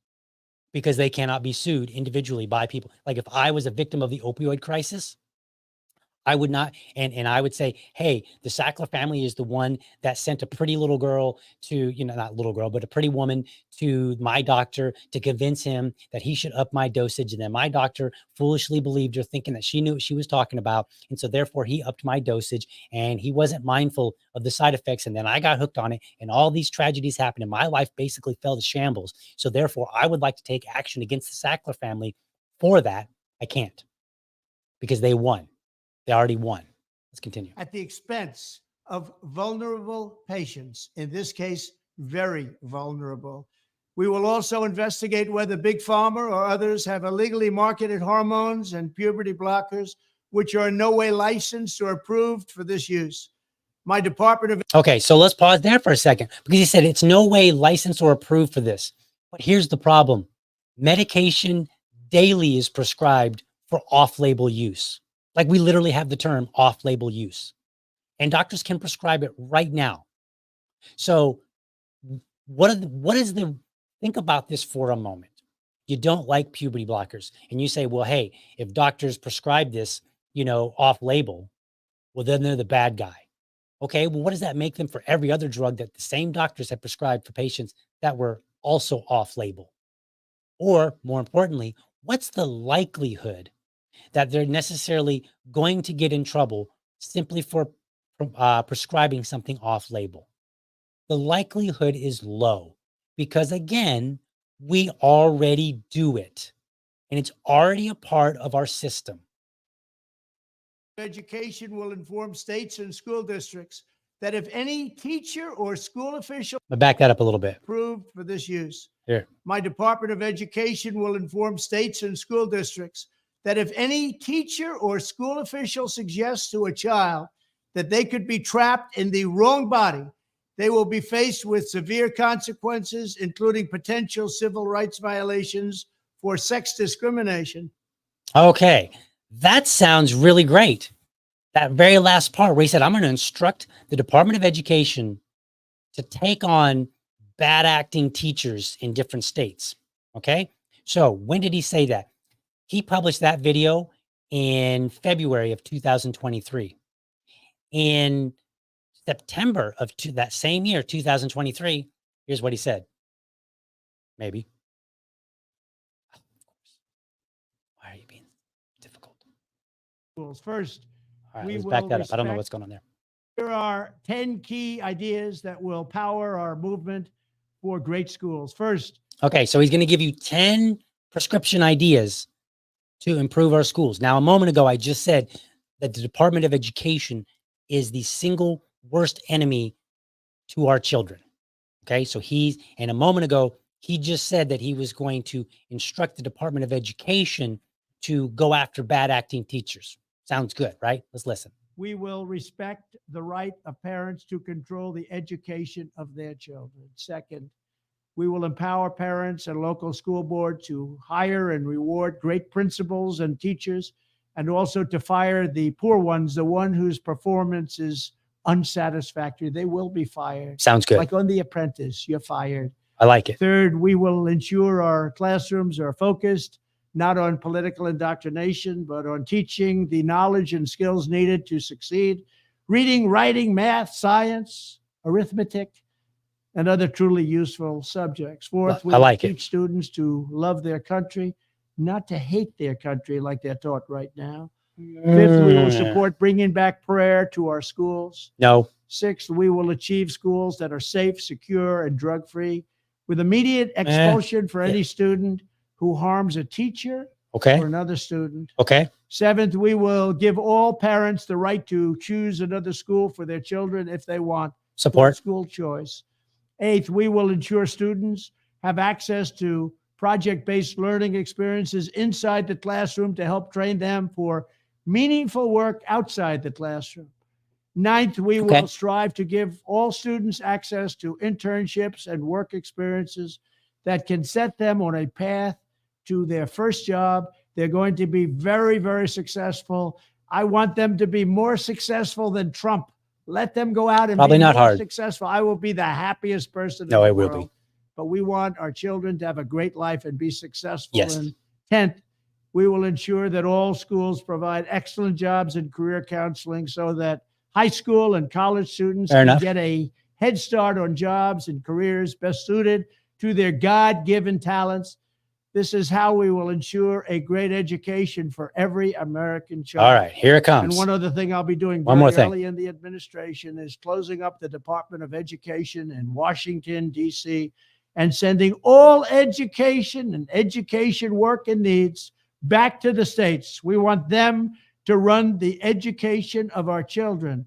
because they cannot be sued individually by people. Like if I was a victim of the opioid crisis, I would not, and I would say, hey, the Sackler family is the one that sent a pretty little girl to, not little girl, but a pretty woman to my doctor to convince him that he should up my dosage. And then my doctor foolishly believed her, thinking that she knew what she was talking about. And so therefore he upped my dosage, and he wasn't mindful of the side effects. And then I got hooked on it, and all these tragedies happened, and my life basically fell to shambles. So therefore I would like to take action against the Sackler family for that. I can't, because they won. They already won. Let's continue. At the expense of vulnerable patients, in this case, very vulnerable. We will also investigate whether Big Pharma or others have illegally marketed hormones and puberty blockers, which are in no way licensed or approved for this use. My Department of... Okay, so let's pause there for a second, because he said it's no way licensed or approved for this. But here's the problem. Medication daily is prescribed for off-label use. Like, we literally have the term off-label use, and doctors can prescribe it right now. So think about this for a moment. You don't like puberty blockers, and you say, well, hey, if doctors prescribe this, off-label, well, then they're the bad guy. Okay, well, what does that make them for every other drug that the same doctors have prescribed for patients that were also off-label? Or more importantly, what's the likelihood that they're necessarily going to get in trouble simply for prescribing something off-label? The likelihood is low, because again, we already do it, and it's already a part of our system. Education will inform states and school districts that if any teacher or school official... I'll back that up a little bit. ...approved for this use. Here. My Department of Education will inform states and school districts that if any teacher or school official suggests to a child that they could be trapped in the wrong body, they will be faced with severe consequences, including potential civil rights violations for sex discrimination. Okay, that sounds really great. That very last part where he said, I'm going to instruct the Department of Education to take on bad acting teachers in different states. Okay, so when did he say that? He published that video in February of 2023. In September of that same year, 2023, here's what he said. Maybe. Of course. Why are you being difficult? First, all right, let's back that up. I don't know what's going on there. Here are 10 key ideas that will power our movement for great schools. First. Okay, so he's going to give you 10 prescription ideas to improve our schools. Now, a moment ago, I just said that the Department of Education is the single worst enemy to our children. Okay, so and a moment ago, he just said that he was going to instruct the Department of Education to go after bad acting teachers. Sounds good, right? Let's listen. We will respect the right of parents to control the education of their children. Second, we will empower parents and local school board to hire and reward great principals and teachers, and also to fire the poor ones, the one whose performance is unsatisfactory. They will be fired. Sounds good. Like on The Apprentice, you're fired. I like it. Third, we will ensure our classrooms are focused not on political indoctrination, but on teaching the knowledge and skills needed to succeed. Reading, writing, math, science, arithmetic, and other truly useful subjects. Fourth, we will teach students to love their country, not to hate their country like they're taught right now. Fifth, we will support bringing back prayer to our schools. No. Sixth, we will achieve schools that are safe, secure, and drug-free, with immediate expulsion for any student who harms a teacher or another student. Okay. Seventh, we will give all parents the right to choose another school for their children if they want. Support. School choice. Eighth, we will ensure students have access to project-based learning experiences inside the classroom to help train them for meaningful work outside the classroom. Ninth, we will strive to give all students access to internships and work experiences that can set them on a path to their first job. They're going to be very, very successful. I want them to be more successful than Trump. Let them go out and Probably be not more hard. successful. I will be the happiest person No, in the it will world. be. But we want our children to have a great life and be successful. Yes. And 10th, we will ensure that all schools provide excellent jobs and career counseling so that high school and college students can get a head start on jobs and careers best suited to their God-given talents. This is how we will ensure a great education for every American child. All right, here it comes. And one other thing I'll be doing One more very thing. early in the administration is closing up the Department of Education in Washington, D.C., and sending all education and education work and needs back to the states. We want them to run the education of our children.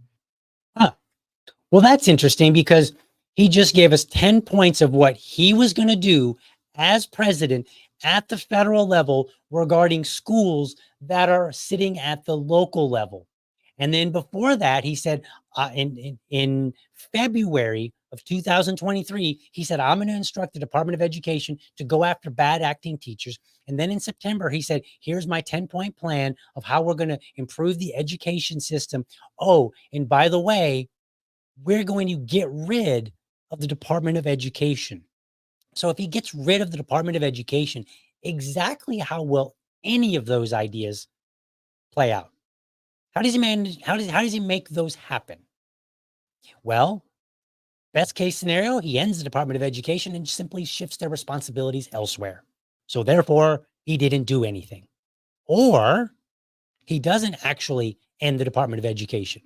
Well, that's interesting because he just gave us 10 points of what he was going to do as president at the federal level regarding schools that are sitting at the local level. And then before that, he said in February of 2023, he said, I'm going to instruct the Department of Education to go after bad acting teachers. And then in September, he said, here's my 10-point plan of how we're going to improve the education system. Oh, and by the way, we're going to get rid of the Department of Education. So if he gets rid of the Department of Education, exactly how will any of those ideas play out? How does he manage? How does he make those happen? Well, best case scenario, he ends the Department of Education and simply shifts their responsibilities elsewhere. So therefore, he didn't do anything. Or he doesn't actually end the Department of Education.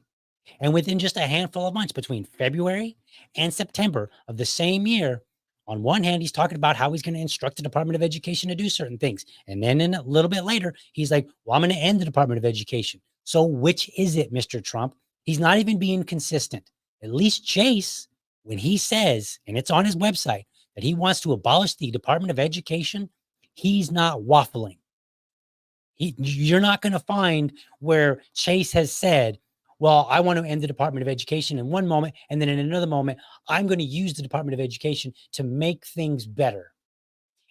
And within just a handful of months between February and September of the same year, on one hand, he's talking about how he's going to instruct the Department of Education to do certain things. And then in a little bit later, he's like, well, I'm going to end the Department of Education. So which is it, Mr. Trump? He's not even being consistent. At least Chase, when he says, and it's on his website, that he wants to abolish the Department of Education, he's not waffling. You're not going to find where Chase has said, well, I want to end the Department of Education in one moment, and then in another moment, I'm going to use the Department of Education to make things better.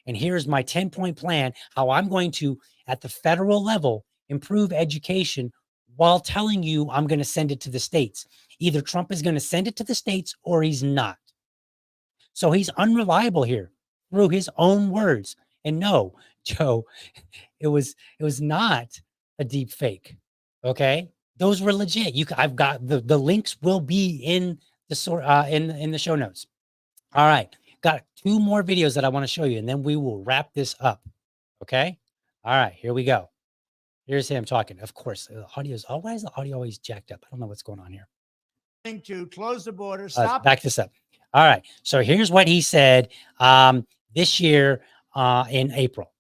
And here's my 10-point plan, how I'm going to, at the federal level, improve education while telling you I'm going to send it to the states. Either Trump is going to send it to the states or he's not. So he's unreliable here through his own words. And no, Joe, it was not a deep fake. Okay. Those were legit. I've got the links will be in the in the show notes. All right. Got 2 more videos that I want to show you, and then we will wrap this up. Okay. All right, here we go. Here's him talking. Of course, the audio's why is the audio always jacked up? I don't know what's going on here. To close the border, stop. Back this up. All right. So here's what he said this year in April.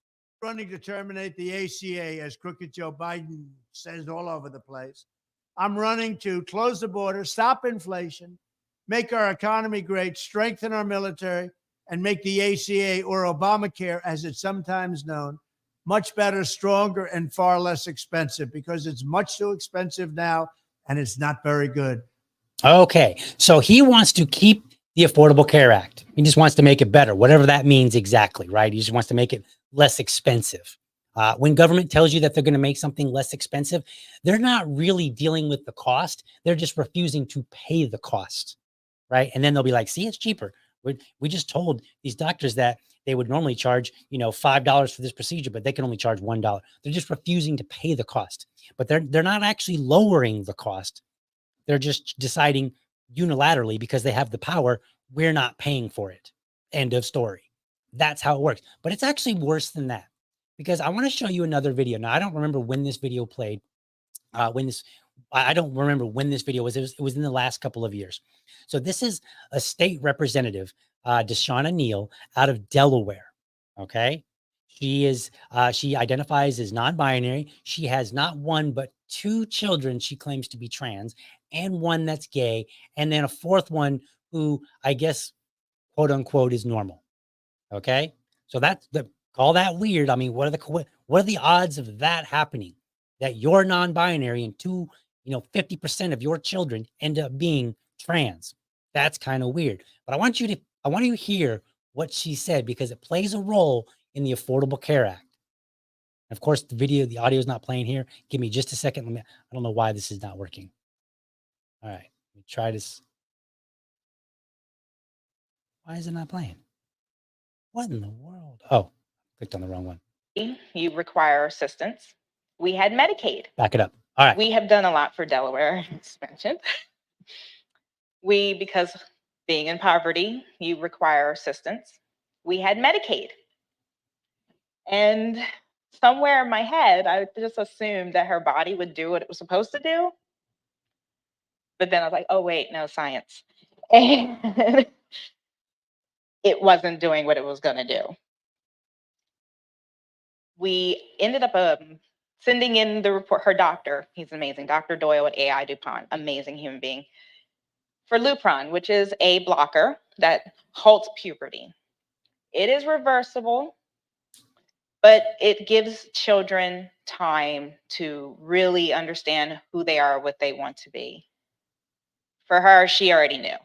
Running to terminate the ACA, as crooked Joe Biden says all over the place. I'm running to close the border, stop inflation, make our economy great, strengthen our military, and make the ACA, or Obamacare, as it's sometimes known, much better, stronger, and far less expensive, because it's much too expensive now, and it's not very good. Okay. So he wants to keep the Affordable Care Act. He just wants to make it better, whatever that means exactly, right? He just wants to make it less expensive. When government tells you that they're going to make something less expensive, they're not really dealing with the cost. They're just refusing to pay the cost, right? And then they'll be like, see, it's cheaper. We just told these doctors that they would normally charge, $5 for this procedure, but they can only charge $1. They're just refusing to pay the cost, but they're not actually lowering the cost. They're just deciding unilaterally, because they have the power, we're not paying for it. End of story. That's how it works. But it's actually worse than that, because I want to show you another video. Now, I don't remember when this video played, I don't remember when this video was. It was in the last couple of years. So this is a state representative, Deshauna Neal, out of Delaware. Okay. She identifies as non-binary. She has not 1, but 2 children she claims to be trans, and 1 that's gay, and then a 4th one who I guess quote unquote is normal. Okay. So that's call that weird. I mean, what are the odds of that happening? That you're non-binary and 50% of your children end up being trans. That's kind of weird. But I want you to hear what she said, because it plays a role in the Affordable Care Act. Of course, the audio is not playing here. Give me just a second. I don't know why this is not working. All right, let me try this. Why is it not playing? What in the world? Oh, clicked on the wrong one. You require assistance. We had Medicaid. Back it up. All right. We have done a lot for Delaware, as mentioned. Because being in poverty, you require assistance. We had Medicaid. And somewhere in my head, I just assumed that her body would do what it was supposed to do. But then I was like, oh, wait, no, science. And it wasn't doing what it was going to do. We ended up sending in the report, her doctor, he's amazing, Dr. Doyle at AI DuPont, amazing human being, for Lupron, which is a blocker that halts puberty. It is reversible, but it gives children time to really understand who they are, what they want to be. For her, she already knew.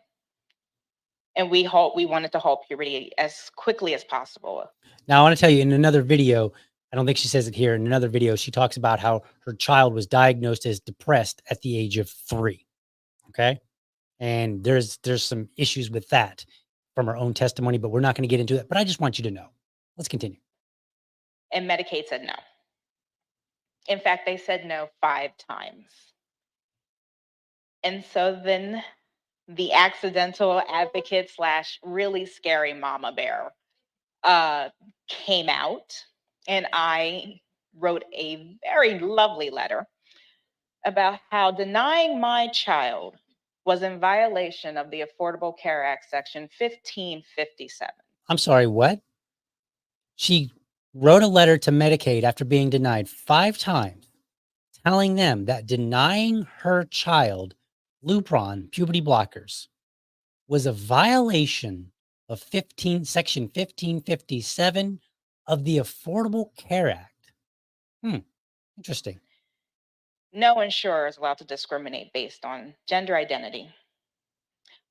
And we wanted to halt puberty as quickly as possible. Now, I want to tell you, in another video, I don't think she says it here. In another video, she talks about how her child was diagnosed as depressed at the age of 3. Okay. And there's some issues with that from her own testimony, but we're not going to get into it. But I just want you to know. Let's continue. And Medicaid said no. In fact, they said no 5 times. And so then the accidental advocate / really scary mama bear came out, and I wrote a very lovely letter about how denying my child was in violation of the Affordable Care Act, Section 1557. I'm sorry, what? She wrote a letter to Medicaid after being denied 5 times, telling them that denying her child Lupron puberty blockers was a violation of Section 1557 of the Affordable Care Act. Interesting. No insurer is allowed to discriminate based on gender identity,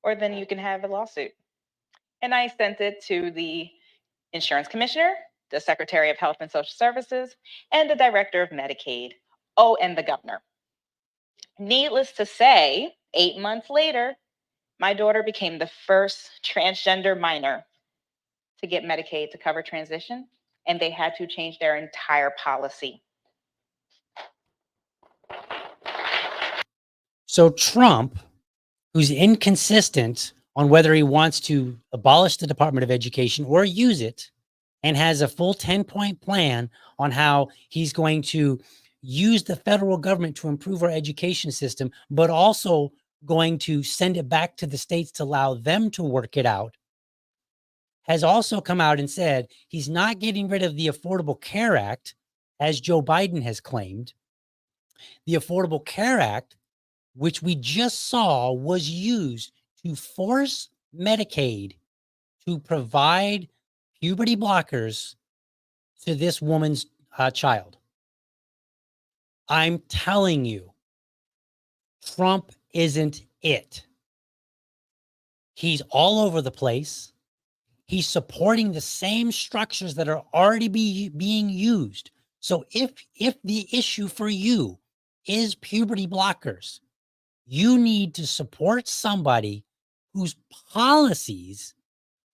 or then you can have a lawsuit. And I sent it to the insurance commissioner, the Secretary of Health and Social Services, and the Director of Medicaid. Oh, and the governor. Needless to say, 8 months later, my daughter became the first transgender minor to get Medicaid to cover transition, and they had to change their entire policy. So Trump, who's inconsistent on whether he wants to abolish the Department of Education or use it, and has a full 10-point plan on how he's going to use the federal government to improve our education system, but also going to send it back to the states to allow them to work it out, has also come out and said he's not getting rid of the Affordable Care Act, as Joe Biden has claimed. The Affordable Care Act, which we just saw, was used to force Medicaid to provide puberty blockers to this woman's child. I'm telling you, Trump isn't it. He's all over the place. He's supporting the same structures that are already being used. So if the issue for you is puberty blockers, you need to support somebody whose policies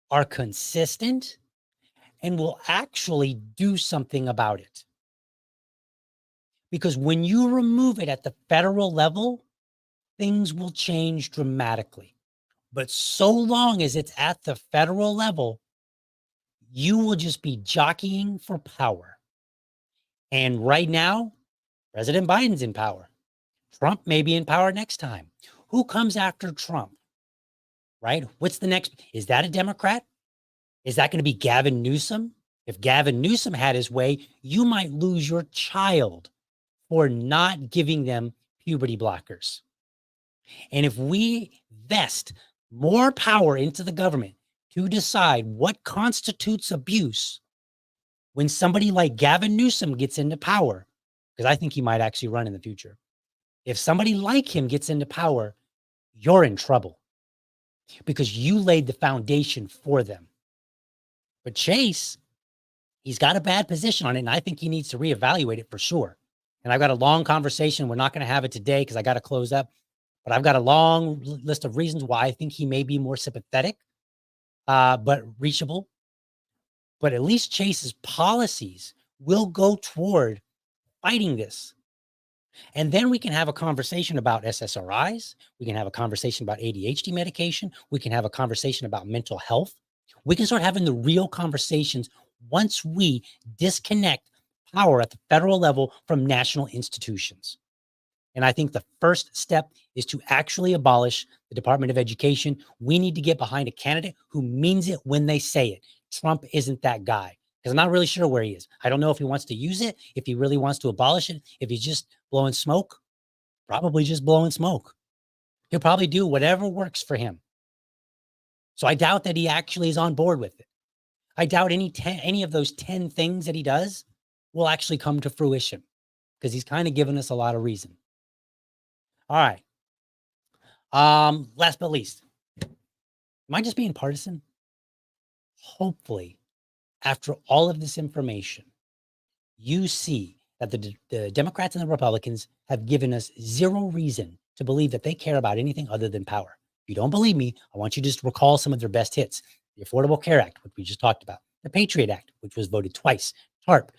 are consistent and will actually do something about it. Because when you remove it at the federal level, things will change dramatically. But so long as it's at the federal level, you will just be jockeying for power. And right now, President Biden's in power. Trump may be in power next time. Who comes after Trump? Right? What's the next? Is that a Democrat? Is that going to be Gavin Newsom? If Gavin Newsom had his way, you might lose your child for not giving them puberty blockers. And if we vest more power into the government to decide what constitutes abuse when somebody like Gavin Newsom gets into power, because I think he might actually run in the future. If somebody like him gets into power, you're in trouble because you laid the foundation for them. But Chase, he's got a bad position on it, and I think he needs to reevaluate it for sure. And I've got a long conversation. We're not going to have it today because I got to close up, but I've got a long list of reasons why I think he may be more sympathetic, but reachable. But at least Chase's policies will go toward fighting this. And then we can have a conversation about SSRIs. We can have a conversation about ADHD medication. We can have a conversation about mental health. We can start having the real conversations once we disconnect power at the federal level from national institutions. And I think the first step is to actually abolish the Department of Education. We need to get behind a candidate who means it when they say it. Trump isn't that guy, because I'm not really sure where he is. I don't know if he wants to use it, if he really wants to abolish it, if he's just blowing smoke, probably just blowing smoke. He'll probably do whatever works for him. So I doubt that he actually is on board with it. I doubt any of those 10 things that he does will actually come to fruition, because he's kind of given us a lot of reason. All right. Last but least, am I just being partisan? Hopefully, after all of this information, you see that the Democrats and the Republicans have given us zero reason to believe that they care about anything other than power. If you don't believe me, I want you to just recall some of their best hits. The Affordable Care Act, which we just talked about, the Patriot Act, which was voted twice, TARP,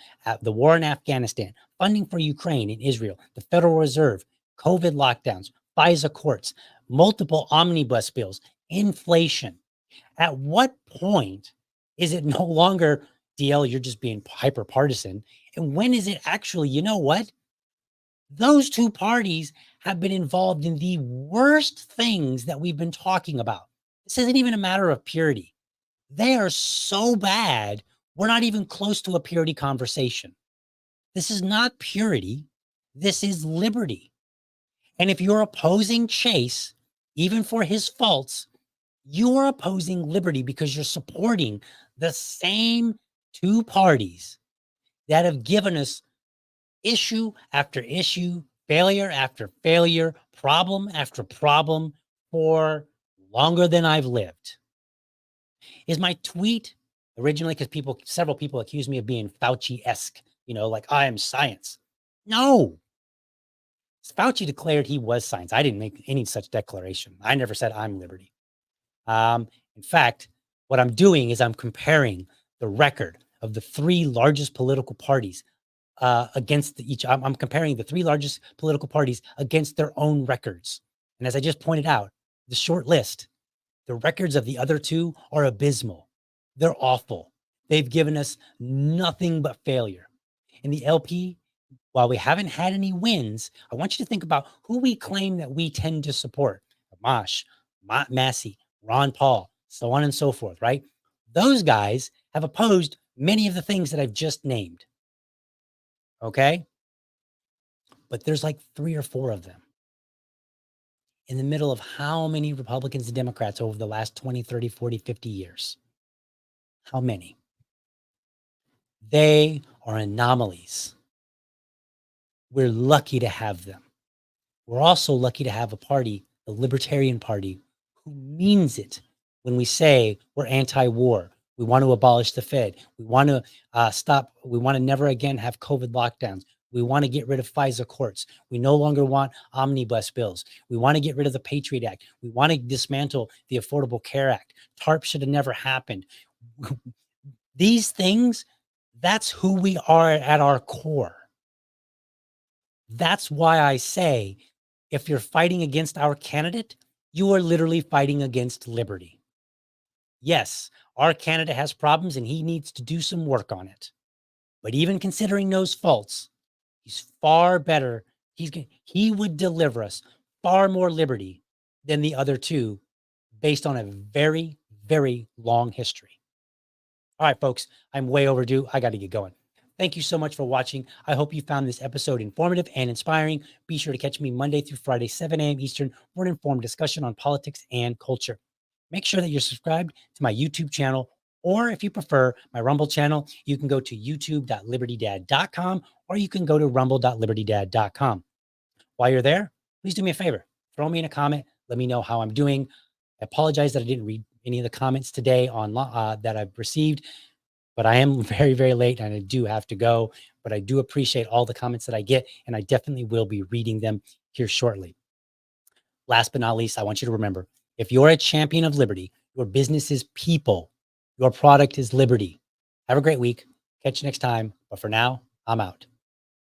the war in Afghanistan, funding for Ukraine and Israel, the Federal Reserve, COVID lockdowns, FISA courts, multiple omnibus bills, inflation. At what point is it no longer, DL, you're just being hyper partisan? And when is it actually, you know what? Those two parties have been involved in the worst things that we've been talking about. This isn't even a matter of purity. They are so bad, we're not even close to a purity conversation. This is not purity. This is liberty. And if you're opposing Chase, even for his faults, you are opposing liberty because you're supporting the same two parties that have given us issue after issue, failure after failure, problem after problem for longer than I've lived. Is my tweet originally, because several people accused me of being Fauci-esque, like I am science. No. Fauci declared he was science. I didn't make any such declaration. I never said I'm liberty. In fact, what I'm doing is I'm comparing the record of the three largest political parties against each. I'm comparing the three largest political parties against their own records. And as I just pointed out, the short list, the records of the other two are abysmal. They're awful. They've given us nothing but failure. In the LP, while we haven't had any wins, I want you to think about who we claim that we tend to support. Amash, Massey, Ron Paul, so on and so forth, right? Those guys have opposed many of the things that I've just named. Okay? But there's like 3 or 4 of them. In the middle of how many Republicans and Democrats over the last 20, 30, 40, 50 years? How many? They are anomalies. We're lucky to have them. We're also lucky to have a party, the Libertarian Party, who means it when we say we're anti-war. We want to abolish the Fed. We want to stop. We want to never again have COVID lockdowns. We want to get rid of FISA courts. We no longer want omnibus bills. We want to get rid of the Patriot Act. We want to dismantle the Affordable Care Act. TARP should have never happened. These things, that's who we are at our core. That's why I say, if you're fighting against our candidate, you are literally fighting against liberty. Yes, our candidate has problems and he needs to do some work on it. But even considering those faults, he's far better. He would deliver us far more liberty than the other two based on a very, very long history. All right, folks, I'm way overdue. I got to get going. Thank you so much for watching. I hope you found this episode informative and inspiring. Be sure to catch me Monday through Friday, 7 a.m. Eastern, for an informed discussion on politics and culture. make sure that you're subscribed to my YouTube channel, or if you prefer my Rumble channel, you can go to youtube.libertydad.com or you can go to rumble.libertydad.com. While you're there, please do me a favor. Throw me in a comment. Let me know how I'm doing. I apologize that I didn't read any of the comments today on that I've received, but I am very, very late and I do have to go. But I do appreciate all the comments that I get, and I definitely will be reading them here shortly. Last but not least, I want you to remember, if you're a champion of liberty, your business is people, your product is liberty. Have a great week. Catch you next time. But for now, I'm out.